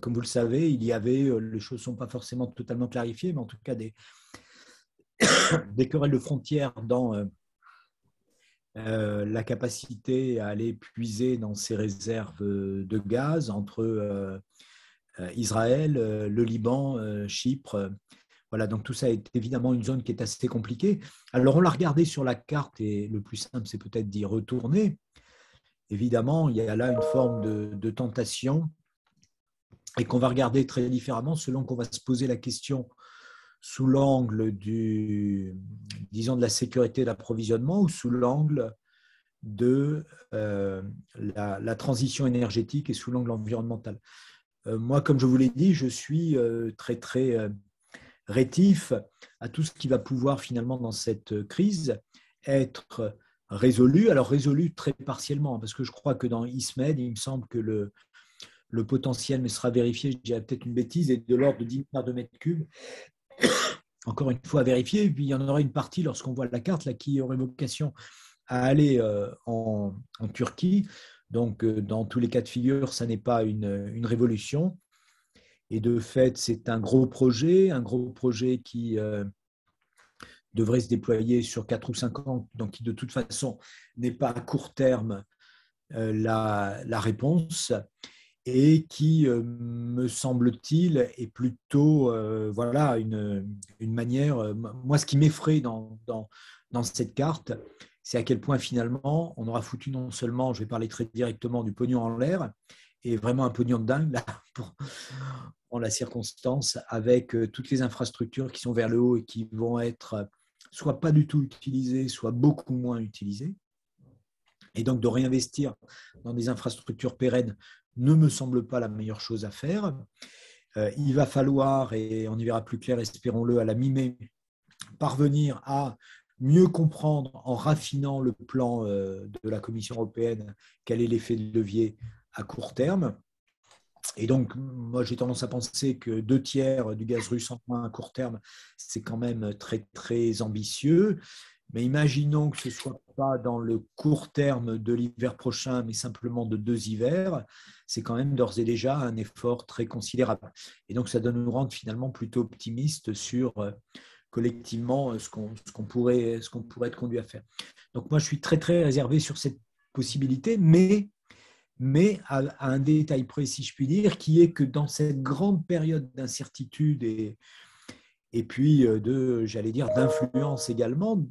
[SPEAKER 2] Comme vous le savez, il y avait, les choses ne sont pas forcément totalement clarifiées, mais en tout cas des querelles de frontières dans la capacité à aller puiser dans ces réserves de gaz entre Israël, le Liban, Chypre. Voilà, donc tout ça est évidemment une zone qui est assez compliquée. Alors, on l'a regardé sur la carte et le plus simple, c'est peut-être d'y retourner. Évidemment, il y a là une forme de tentation et qu'on va regarder très différemment selon qu'on va se poser la question sous l'angle disons, de la sécurité d'approvisionnement ou sous l'angle de la transition énergétique et sous l'angle environnemental. Moi, comme je vous l'ai dit, je suis très, très rétif à tout ce qui va pouvoir finalement dans cette crise être résolu. Alors résolu très partiellement, parce que je crois que dans ISMED, il me semble que le potentiel, mais sera vérifié, je dirais peut-être une bêtise, est de l'ordre de 10 milliards de mètres cubes. Encore une fois à vérifier. Et puis il y en aura une partie, lorsqu'on voit la carte, là, qui aurait vocation à aller en Turquie. Donc, dans tous les cas de figure, ça n'est pas une révolution. Et de fait, c'est un gros projet qui devrait se déployer sur 4 ou 5 ans, donc qui de toute façon n'est pas à court terme la réponse, et qui, me semble-t-il, est plutôt voilà, une manière… moi, ce qui m'effraie dans cette carte, c'est à quel point finalement on aura foutu non seulement, je vais parler très directement, du pognon en l'air, et vraiment un pognon de dingue là, en la circonstance, avec toutes les infrastructures qui sont vers le haut et qui vont être soit pas du tout utilisées, soit beaucoup moins utilisées. Et donc de réinvestir dans des infrastructures pérennes ne me semble pas la meilleure chose à faire. Il va falloir, et on y verra plus clair, espérons-le, à la mi-mai, parvenir à mieux comprendre, en raffinant le plan de la Commission européenne, quel est l'effet de levier à court terme. Et donc, moi, j'ai tendance à penser que 2/3 du gaz russe en moins à court terme, c'est quand même très, très ambitieux. Mais imaginons que ce ne soit pas dans le court terme de l'hiver prochain, mais simplement de 2 hivers, c'est quand même d'ores et déjà un effort très considérable. Et donc, ça doit nous rendre finalement plutôt optimistes sur collectivement ce qu'on pourrait être conduit à faire. Donc, moi, je suis très, très réservé sur cette possibilité, mais à un détail près, si je puis dire, qui est que dans cette grande période d'incertitude et puis j'allais dire, d'influence également,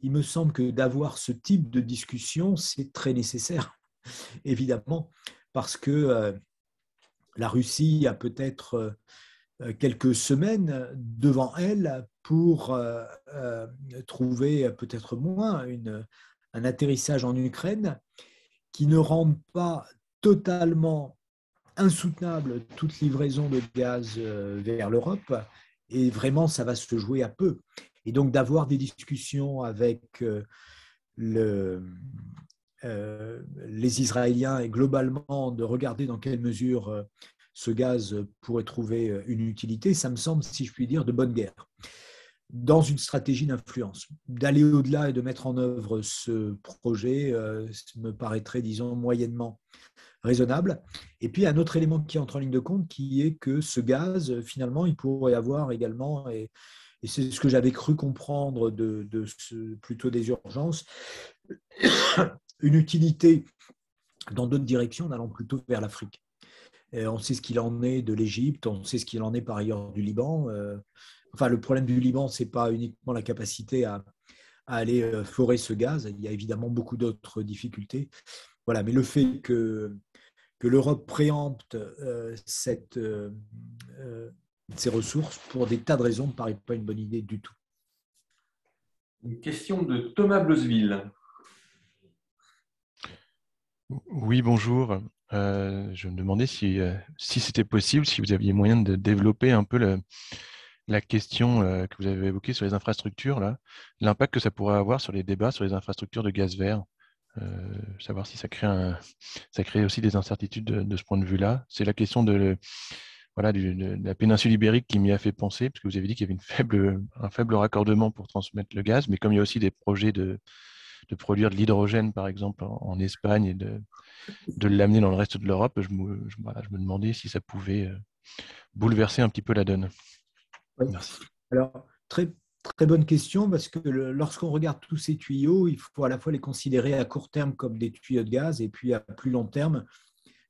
[SPEAKER 2] il me semble que d'avoir ce type de discussion, c'est très nécessaire, évidemment, parce que la Russie a peut-être quelques semaines devant elle pour trouver peut-être moins un atterrissage en Ukraine qui ne rende pas totalement insoutenable toute livraison de gaz vers l'Europe. Et vraiment, ça va se jouer à peu. Et donc, d'avoir des discussions avec les Israéliens et globalement de regarder dans quelle mesure ce gaz pourrait trouver une utilité, ça me semble, si je puis dire, de bonne guerre. Dans une stratégie d'influence. D'aller au-delà et de mettre en œuvre ce projet me paraîtrait, disons, moyennement raisonnable. Et puis, un autre élément qui entre en ligne de compte, qui est que ce gaz, finalement, il pourrait avoir également, et c'est ce que j'avais cru comprendre plutôt des urgences, une utilité dans d'autres directions, en allant plutôt vers l'Afrique. On sait ce qu'il en est de l'Égypte, on sait ce qu'il en est par ailleurs du Liban. Enfin, le problème du Liban, ce n'est pas uniquement la capacité à aller forer ce gaz. Il y a évidemment beaucoup d'autres difficultés. Voilà, mais le fait que l'Europe préempte ces ressources, pour des tas de raisons, ne me paraît pas une bonne idée du tout.
[SPEAKER 1] Une question de Thomas Bleusville.
[SPEAKER 7] Oui, bonjour. Je me demandais si c'était possible, si vous aviez moyen de développer un peu la question que vous avez évoquée sur les infrastructures, l'impact que ça pourrait avoir sur les débats sur les infrastructures de gaz vert. Savoir si ça crée aussi des incertitudes de ce point de vue-là. C'est la question de la péninsule ibérique qui m'y a fait penser, parce que vous avez dit qu'il y avait un faible raccordement pour transmettre le gaz, mais comme il y a aussi des projets de produire de l'hydrogène, par exemple, en Espagne, et de l'amener dans le reste de l'Europe, je me demandais si ça pouvait bouleverser un petit peu la donne.
[SPEAKER 2] Oui.
[SPEAKER 7] Merci.
[SPEAKER 2] Alors, très, très bonne question, parce que lorsqu'on regarde tous ces tuyaux, il faut à la fois les considérer à court terme comme des tuyaux de gaz, et puis à plus long terme,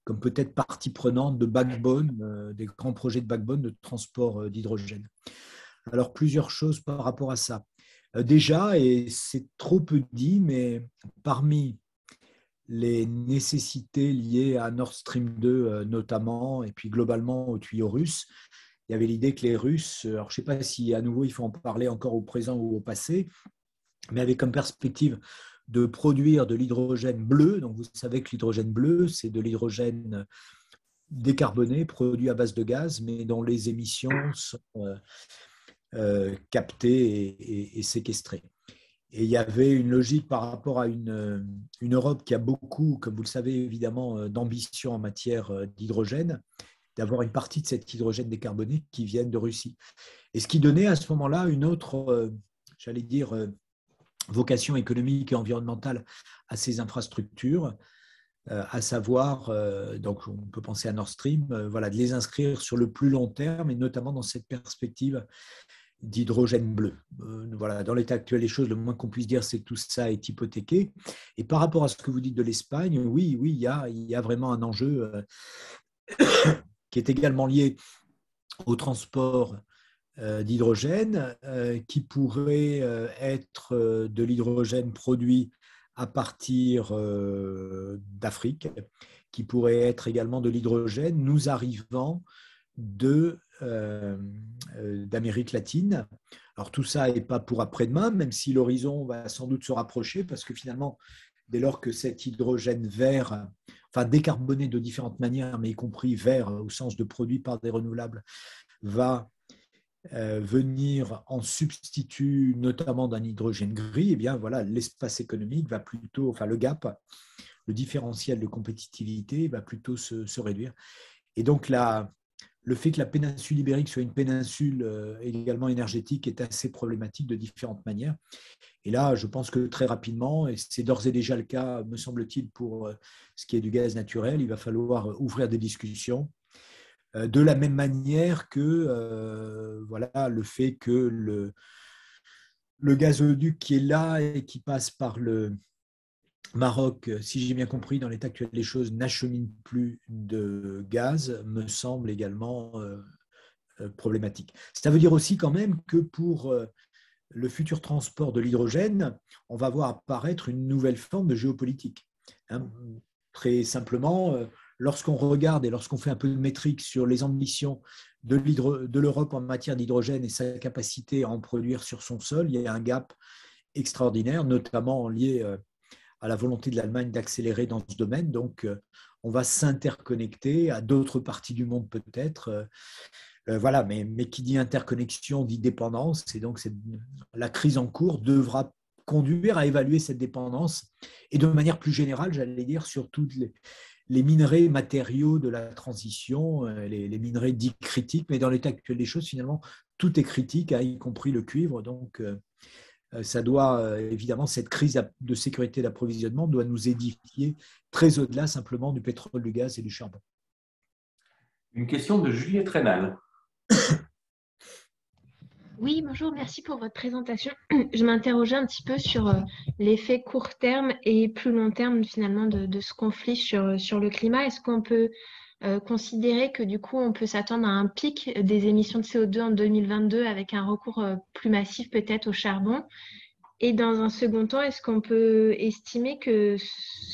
[SPEAKER 2] comme peut-être partie prenante de backbone, des grands projets de backbone de transport d'hydrogène. Alors, plusieurs choses par rapport à ça. Déjà, et c'est trop peu dit, mais parmi les nécessités liées à Nord Stream 2 notamment, et puis globalement aux tuyaux russes, il y avait l'idée que les Russes, alors je ne sais pas si à nouveau il faut en parler encore au présent ou au passé, mais avaient comme perspective de produire de l'hydrogène bleu. Donc vous savez que l'hydrogène bleu, c'est de l'hydrogène décarboné, produit à base de gaz, mais dont les émissions sont captées et séquestrées. Et il y avait une logique par rapport à une Europe qui a beaucoup, comme vous le savez évidemment, d'ambition en matière d'hydrogène, d'avoir une partie de cet hydrogène décarboné qui vienne de Russie. Et ce qui donnait à ce moment-là une autre, j'allais dire, vocation économique et environnementale à ces infrastructures, à savoir, donc on peut penser à Nord Stream, voilà, de les inscrire sur le plus long terme et notamment dans cette perspective d'hydrogène bleu. Voilà, dans l'état actuel des choses, le moins qu'on puisse dire, c'est que tout ça est hypothéqué. Et par rapport à ce que vous dites de l'Espagne, oui, il y a vraiment un enjeu qui est également lié au transport d'hydrogène, qui pourrait être de l'hydrogène produit à partir d'Afrique, qui pourrait être également de l'hydrogène nous arrivant d'Amérique latine. Alors tout ça n'est pas pour après-demain, même si l'horizon va sans doute se rapprocher, parce que finalement, dès lors que cet hydrogène vert, enfin décarboné de différentes manières, mais y compris vert au sens de produit par des renouvelables, va venir en substitut notamment d'un hydrogène gris, eh bien voilà, l'espace économique va plutôt, enfin le gap, le différentiel de compétitivité va plutôt se réduire. Et donc le fait que la péninsule ibérique soit une péninsule également énergétique est assez problématique de différentes manières. Et là, je pense que très rapidement, et c'est d'ores et déjà le cas, me semble-t-il, pour ce qui est du gaz naturel, il va falloir ouvrir des discussions. De la même manière que voilà, le fait que le gazoduc qui est là et qui passe par le Maroc, si j'ai bien compris, dans l'état actuel des choses, n'achemine plus de gaz, me semble également problématique. Ça veut dire aussi quand même que pour le futur transport de l'hydrogène, on va voir apparaître une nouvelle forme de géopolitique. Hein, très simplement, lorsqu'on regarde et lorsqu'on fait un peu de métrique sur les ambitions de l'Europe en matière d'hydrogène et sa capacité à en produire sur son sol, il y a un gap extraordinaire, notamment lié à la volonté de l'Allemagne d'accélérer dans ce domaine. Donc, on va s'interconnecter à d'autres parties du monde peut-être. Voilà, mais qui dit interconnexion dit dépendance. Et donc, la crise en cours devra conduire à évaluer cette dépendance et de manière plus générale, j'allais dire, sur toutes les minerais matériaux de la transition, les minerais dits critiques, mais dans l'état actuel des choses, finalement, tout est critique, y compris le cuivre. Donc, ça doit, évidemment, cette crise de sécurité d'approvisionnement doit nous édifier très au-delà simplement du pétrole, du gaz et du charbon.
[SPEAKER 1] Une question de Juliette Rénal.
[SPEAKER 8] Oui, bonjour, merci pour votre présentation. Je m'interrogeais un petit peu sur l'effet court terme et plus long terme finalement de ce conflit sur le climat. Est-ce qu'on peut considérer que du coup on peut s'attendre à un pic des émissions de CO2 en 2022 avec un recours plus massif peut-être au charbon? Et dans un second temps, est-ce qu'on peut estimer que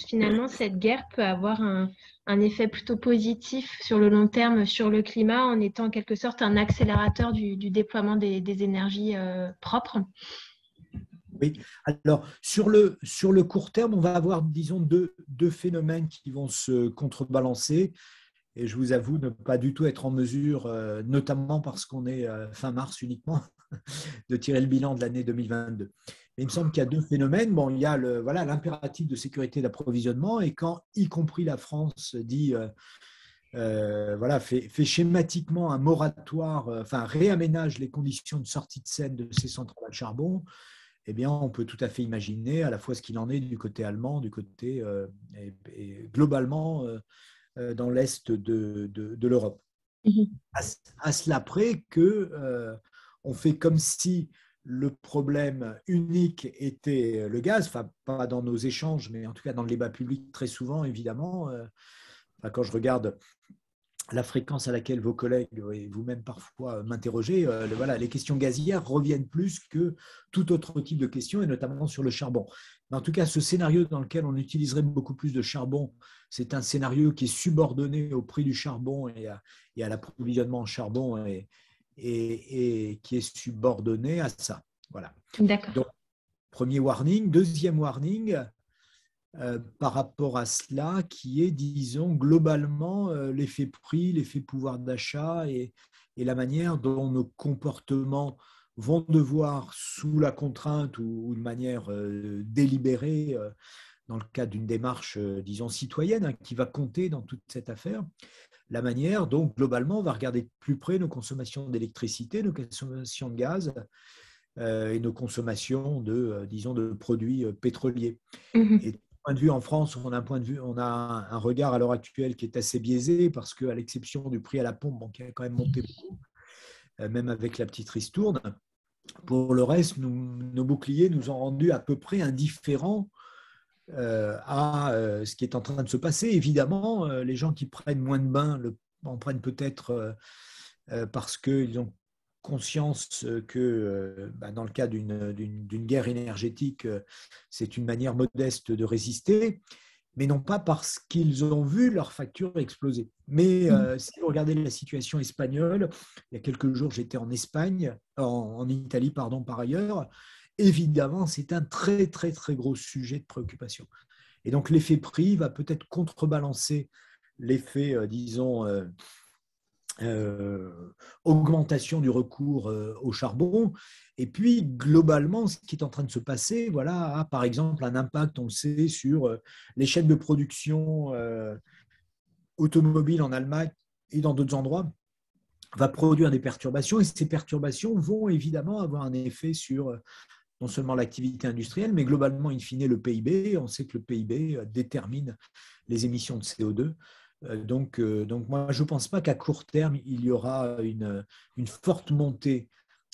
[SPEAKER 8] finalement cette guerre peut avoir un effet plutôt positif sur le long terme sur le climat en étant en quelque sorte un accélérateur du déploiement des énergies propres?
[SPEAKER 2] Oui, alors sur le court terme, on va avoir, disons, deux phénomènes qui vont se contrebalancer. Et je vous avoue ne pas du tout être en mesure, notamment parce qu'on est fin mars uniquement, de tirer le bilan de l'année 2022. Mais il me semble qu'il y a deux phénomènes. Bon, il y a l'impératif de sécurité d'approvisionnement et quand, y compris la France, dit, fait schématiquement un moratoire, réaménage les conditions de sortie de scène de ces centrales à charbon, eh bien, on peut tout à fait imaginer à la fois ce qu'il en est du côté allemand, du côté et globalement dans l'est de l'Europe. À cela près qu'on fait comme si le problème unique était le gaz, enfin pas dans nos échanges, mais en tout cas dans le débat public très souvent, évidemment. Quand je regarde la fréquence à laquelle vos collègues et vous-même parfois m'interrogez, les questions gazières reviennent plus que tout autre type de questions, et notamment sur le charbon. Mais en tout cas, ce scénario dans lequel on utiliserait beaucoup plus de charbon, c'est un scénario qui est subordonné au prix du charbon et à l'approvisionnement en charbon et qui est subordonné à ça. Voilà.
[SPEAKER 8] D'accord.
[SPEAKER 2] Donc, premier warning. Deuxième warning, par rapport à cela, qui est, disons, globalement l'effet prix, l'effet pouvoir d'achat et la manière dont nos comportements vont devoir, sous la contrainte ou de manière délibérée, dans le cadre d'une démarche, disons, citoyenne, hein, qui va compter dans toute cette affaire, la manière dont, globalement, on va regarder de plus près nos consommations d'électricité, nos consommations de gaz et nos consommations disons, de produits pétroliers. Et du point de vue en France, on a un regard à l'heure actuelle qui est assez biaisé parce qu'à l'exception du prix à la pompe, qui a quand même monté beaucoup, même avec la petite ristourne, pour le reste, nos boucliers nous ont rendus à peu près indifférents à ce qui est en train de se passer. Évidemment, les gens qui prennent moins de bains en prennent peut-être parce qu'ils ont conscience que dans le cas d'une guerre énergétique, c'est une manière modeste de résister, mais non pas parce qu'ils ont vu leur facture exploser. Mais si vous regardez la situation espagnole, il y a quelques jours, j'étais en Italie, par ailleurs, évidemment, c'est un très, très, très gros sujet de préoccupation. Et donc, l'effet prix va peut-être contrebalancer l'effet, disons, augmentation du recours au charbon. Et puis, globalement, ce qui est en train de se passer, voilà, a par exemple un impact, on le sait, sur les chaînes de production automobiles en Allemagne et dans d'autres endroits, va produire des perturbations. Et ces perturbations vont évidemment avoir un effet sur non seulement l'activité industrielle, mais globalement, in fine, le PIB. On sait que le PIB détermine les émissions de CO2. Donc moi, je ne pense pas qu'à court terme, il y aura une forte montée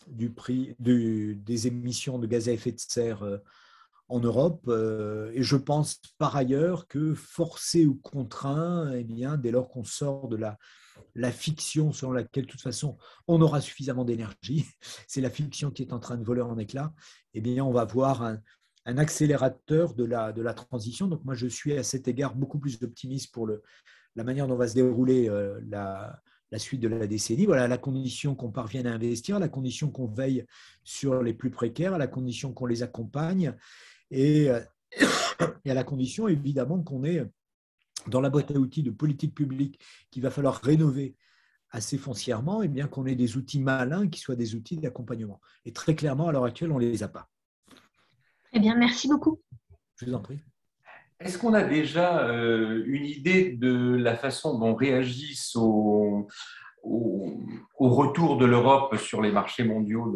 [SPEAKER 2] du prix des émissions de gaz à effet de serre en Europe. Et je pense par ailleurs que forcé ou contraint, eh bien, dès lors qu'on sort de la fiction selon laquelle, de toute façon, on aura suffisamment d'énergie, c'est la fiction qui est en train de voler en éclats, eh bien, on va voir un accélérateur de la transition. Donc moi, je suis à cet égard beaucoup plus optimiste pour la manière dont va se dérouler la suite de la décennie. Voilà, à la condition qu'on parvienne à investir, à la condition qu'on veille sur les plus précaires, à la condition qu'on les accompagne et à la condition, évidemment, qu'on ait dans la boîte à outils de politique publique qu'il va falloir rénover assez foncièrement, et bien qu'on ait des outils malins qui soient des outils d'accompagnement. Et très clairement, à l'heure actuelle, on ne les a pas.
[SPEAKER 8] Très bien, merci beaucoup.
[SPEAKER 2] Je vous en prie.
[SPEAKER 1] Est-ce qu'on a déjà une idée de la façon dont réagissent au retour de l'Europe sur les marchés mondiaux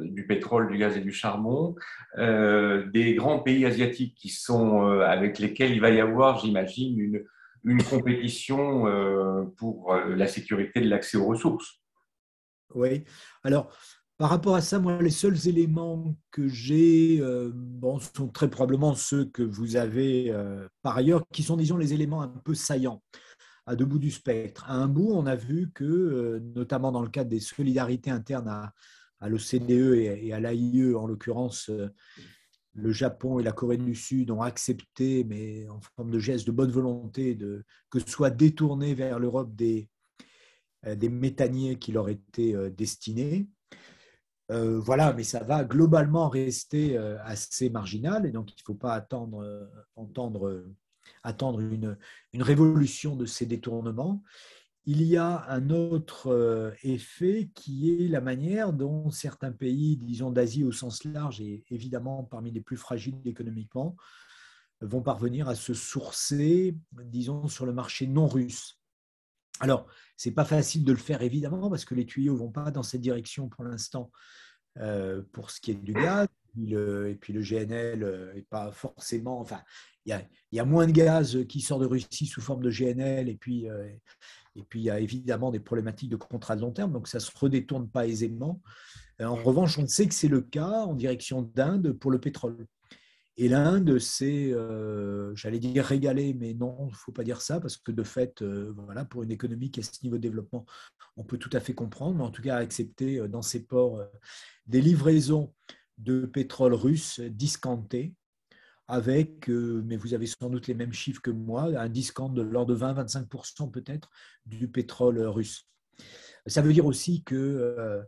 [SPEAKER 1] du pétrole, du gaz et du charbon, des grands pays asiatiques qui sont, avec lesquels il va y avoir, j'imagine, une compétition pour la sécurité de l'accès aux ressources?
[SPEAKER 2] Oui, alors par rapport à ça, moi, les seuls éléments que j'ai sont très probablement ceux que vous avez par ailleurs, qui sont, disons, les éléments un peu saillants à deux bouts du spectre. À un bout, on a vu que, notamment dans le cadre des solidarités internes à l'OCDE et à l'AIE, en l'occurrence, le Japon et la Corée du Sud ont accepté, mais en forme de geste de bonne volonté, que soit détourné vers l'Europe des méthaniers qui leur étaient destinés. Voilà, mais ça va globalement rester assez marginal et donc il ne faut pas attendre une révolution de ces détournements. Il y a un autre effet qui est la manière dont certains pays, disons d'Asie au sens large et évidemment parmi les plus fragiles économiquement, vont parvenir à se sourcer, disons, sur le marché non russe. Alors, ce n'est pas facile de le faire évidemment parce que les tuyaux ne vont pas dans cette direction pour l'instant pour ce qui est du gaz. Et puis le GNL n'est pas forcément… Enfin, il y a moins de gaz qui sort de Russie sous forme de GNL et puis il y a évidemment des problématiques de contrat de long terme, donc ça ne se redétourne pas aisément. En revanche, on sait que c'est le cas en direction d'Inde pour le pétrole. Et l'Inde, c'est, j'allais dire régalé, mais non, il ne faut pas dire ça, parce que de fait, voilà, pour une économie qui a ce niveau de développement, on peut tout à fait comprendre, mais en tout cas accepter dans ses ports des livraisons de pétrole russe discountées, mais vous avez sans doute les mêmes chiffres que moi, un discount de l'ordre de 20-25% peut-être du pétrole russe. Ça veut dire aussi que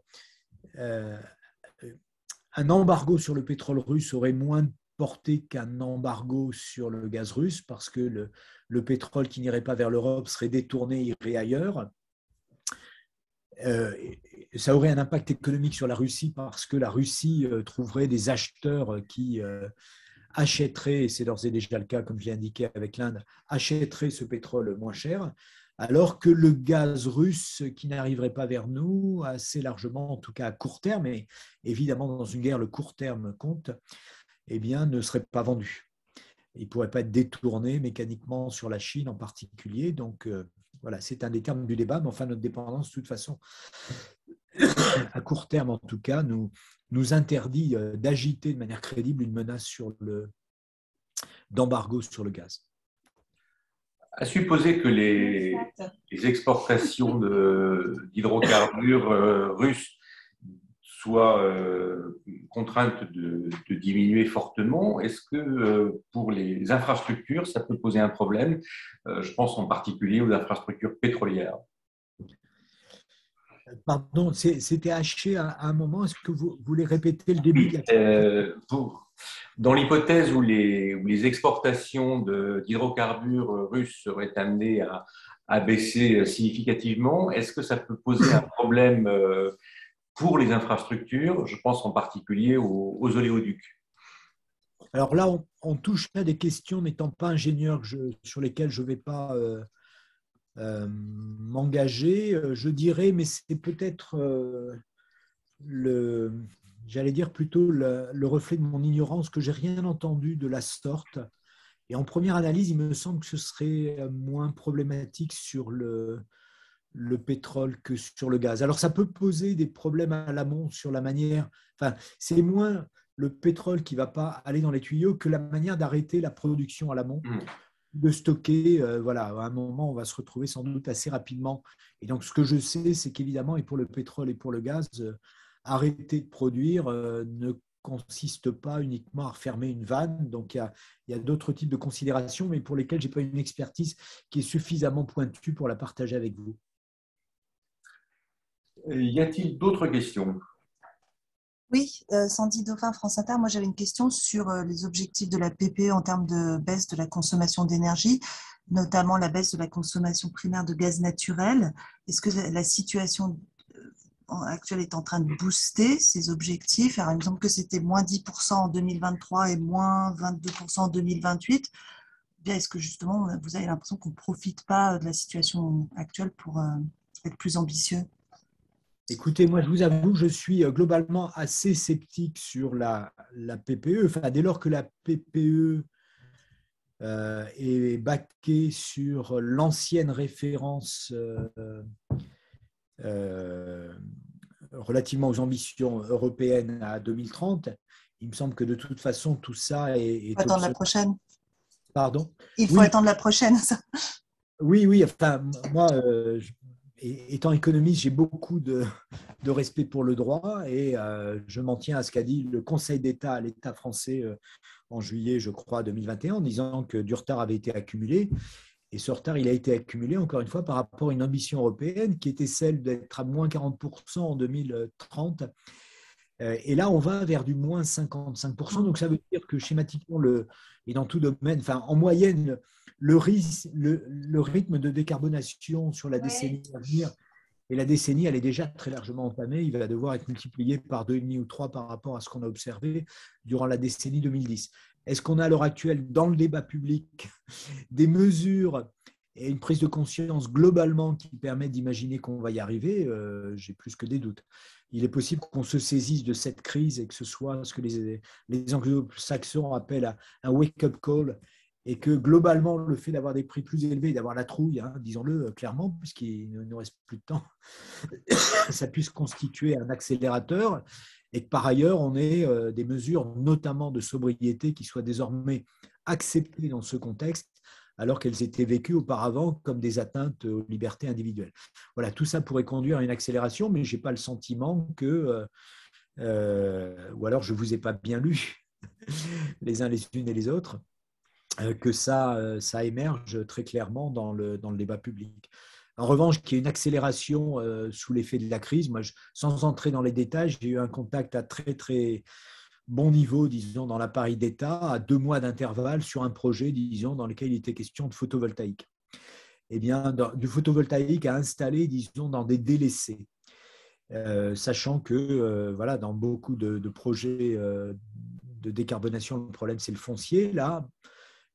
[SPEAKER 2] un embargo sur le pétrole russe aurait moins de portée qu'un embargo sur le gaz russe, parce que le pétrole qui n'irait pas vers l'Europe serait détourné, irait ailleurs. Ça aurait un impact économique sur la Russie, parce que la Russie trouverait des acheteurs qui achèteraient, et c'est d'ores et déjà le cas, comme je l'ai indiqué avec l'Inde, achèteraient ce pétrole moins cher, alors que le gaz russe qui n'arriverait pas vers nous, assez largement, en tout cas à court terme, et évidemment dans une guerre, le court terme compte, eh bien, ne serait pas vendu. Il ne pourrait pas être détourné mécaniquement sur la Chine en particulier. Donc, voilà, c'est un des termes du débat, mais enfin, notre dépendance, de toute façon, à court terme en tout cas, nous interdit d'agiter de manière crédible une menace d'embargo sur le gaz.
[SPEAKER 1] À supposer que les exportations d'hydrocarbures russes soient contraintes de diminuer fortement, est-ce que pour les infrastructures, ça peut poser un problème? Je pense en particulier aux infrastructures pétrolières.
[SPEAKER 2] Pardon, c'était haché à un moment. Est-ce que vous voulez répéter le début?
[SPEAKER 1] Dans l'hypothèse où les exportations d'hydrocarbures russes seraient amenées à baisser significativement, est-ce que ça peut poser un problème pour les infrastructures? Je pense en particulier aux oléoducs.
[SPEAKER 2] Alors là, on touche à des questions, n'étant pas ingénieur, sur lesquelles je ne vais pas m'engager. Je dirais, mais c'est peut-être j'allais dire plutôt le reflet de mon ignorance, que je n'ai rien entendu de la sorte. Et en première analyse, il me semble que ce serait moins problématique sur le pétrole que sur le gaz. Alors, ça peut poser des problèmes à l'amont sur la manière… Enfin, c'est moins le pétrole qui ne va pas aller dans les tuyaux que la manière d'arrêter la production à l'amont, de stocker. Voilà, à un moment, on va se retrouver sans doute assez rapidement. Et donc, ce que je sais, c'est qu'évidemment, et pour le pétrole et pour le gaz, arrêter de produire ne consiste pas uniquement à refermer une vanne. Donc, il y a d'autres types de considérations, mais pour lesquelles je n'ai pas une expertise qui est suffisamment pointue pour la partager avec vous.
[SPEAKER 1] Y a-t-il d'autres questions?
[SPEAKER 6] Oui, Sandy Dauphin, France Inter. Moi, j'avais une question sur les objectifs de la PPE en termes de baisse de la consommation d'énergie, notamment la baisse de la consommation primaire de gaz naturel. Est-ce que la situation actuelle est en train de booster ces objectifs? Alors, il me semble que c'était moins 10% en 2023 et moins 22% en 2028. Bien, est-ce que justement, vous avez l'impression qu'on ne profite pas de la situation actuelle pour être plus ambitieux?
[SPEAKER 2] Écoutez, moi, je vous avoue, je suis globalement assez sceptique sur la PPE. Enfin, dès lors que la PPE est baquée sur l'ancienne référence relativement aux ambitions européennes à 2030, il me semble que de toute façon, tout ça est…
[SPEAKER 6] Il faut attendre la prochaine.
[SPEAKER 2] Pardon?
[SPEAKER 6] Il faut attendre la prochaine, ça.
[SPEAKER 2] Oui. Enfin, moi… étant économiste, j'ai beaucoup de respect pour le droit et je m'en tiens à ce qu'a dit le Conseil d'État à l'État français en juillet, je crois, 2021, en disant que du retard avait été accumulé. Et ce retard, il a été accumulé, encore une fois, par rapport à une ambition européenne qui était celle d'être à moins 40% en 2030. Et là, on va vers du moins 55%. Donc, ça veut dire que schématiquement, et dans tout domaine, enfin, en moyenne, le rythme de décarbonation sur la décennie à venir, et la décennie, elle est déjà très largement entamée, il va devoir être multiplié par 2,5 ou 3 par rapport à ce qu'on a observé durant la décennie 2010. Est-ce qu'on a à l'heure actuelle, dans le débat public, des mesures et une prise de conscience globalement qui permet d'imaginer qu'on va y arriver? J'ai plus que des doutes. Il est possible qu'on se saisisse de cette crise et que ce soit ce que les anglo-saxons appellent un wake-up call, et que globalement, le fait d'avoir des prix plus élevés, d'avoir la trouille, disons-le clairement, puisqu'il ne nous reste plus de temps, ça puisse constituer un accélérateur, et que par ailleurs, on ait des mesures, notamment de sobriété, qui soient désormais acceptées dans ce contexte, alors qu'elles étaient vécues auparavant comme des atteintes aux libertés individuelles. Voilà, tout ça pourrait conduire à une accélération, mais je n'ai pas le sentiment que… ou alors je ne vous ai pas bien lu. les uns les unes et les autres, que ça émerge très clairement dans le débat public. En revanche, qu'il y ait une accélération sous l'effet de la crise, moi, sans entrer dans les détails, j'ai eu un contact à très, très bon niveau, disons, dans l'appareil d'État, à 2 mois d'intervalle sur un projet, disons, dans lequel il était question de photovoltaïque. Eh bien, du photovoltaïque à installer, disons, dans des délaissés. Sachant que voilà, dans beaucoup de projets de décarbonation, le problème c'est le foncier. Là,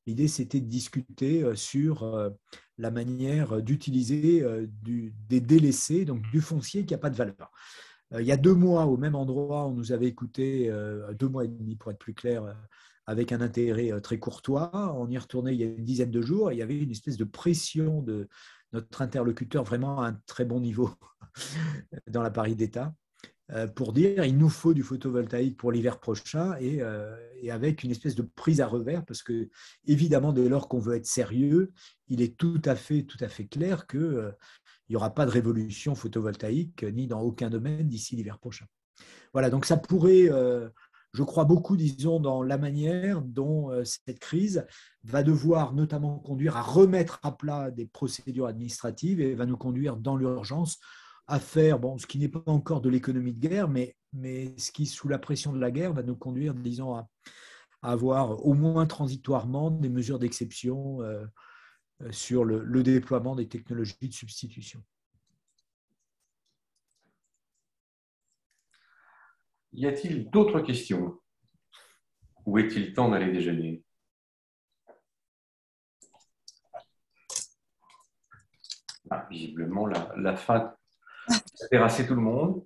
[SPEAKER 2] l'idée c'était de discuter sur la manière d'utiliser des délaissés, donc du foncier qui n'a pas de valeur. Il y a 2 mois, au même endroit, on nous avait écouté, 2 mois et demi pour être plus clair, avec un intérêt très courtois. On y retournait il y a une dizaine de jours et il y avait une espèce de pression de notre interlocuteur vraiment à un très bon niveau dans l'appareil d'État pour dire il nous faut du photovoltaïque pour l'hiver prochain et avec une espèce de prise à revers parce que évidemment dès lors qu'on veut être sérieux, il est tout à fait clair que il n'y aura pas de révolution photovoltaïque ni dans aucun domaine d'ici l'hiver prochain. Voilà, donc ça pourrait, je crois beaucoup, disons, dans la manière dont cette crise va devoir notamment conduire à remettre à plat des procédures administratives et va nous conduire dans l'urgence à faire, bon, ce qui n'est pas encore de l'économie de guerre, mais ce qui, sous la pression de la guerre, va nous conduire, disons, à avoir au moins transitoirement des mesures d'exception sur le déploiement des technologies de substitution.
[SPEAKER 1] Y a-t-il d'autres questions? Ou est-il temps d'aller déjeuner? Visiblement, la faim a terrassé tout le monde.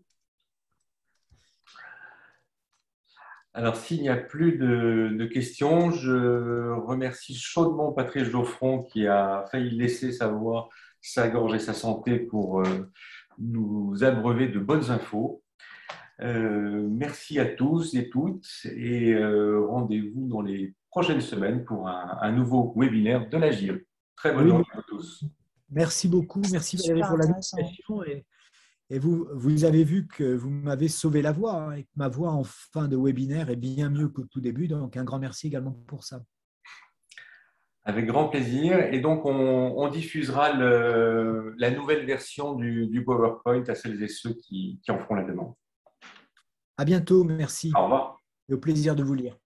[SPEAKER 1] Alors, s'il n'y a plus de questions, je remercie chaudement Patrice Geoffron qui a failli laisser sa voix, sa gorge et sa santé pour nous abreuver de bonnes infos. Merci à tous et toutes et rendez-vous dans les prochaines semaines pour un nouveau webinaire de l'Agile. Très bonne journée à tous.
[SPEAKER 2] Merci beaucoup, merci Valérie pour l'invitation et vous avez vu que vous m'avez sauvé la voix hein, et que ma voix en fin de webinaire est bien mieux qu'au tout début, donc un grand merci également pour ça.
[SPEAKER 1] Avec grand plaisir. Et donc, on diffusera la nouvelle version du PowerPoint à celles et ceux qui en feront la demande.
[SPEAKER 2] À bientôt, merci.
[SPEAKER 1] Au revoir.
[SPEAKER 2] Et au plaisir de vous lire.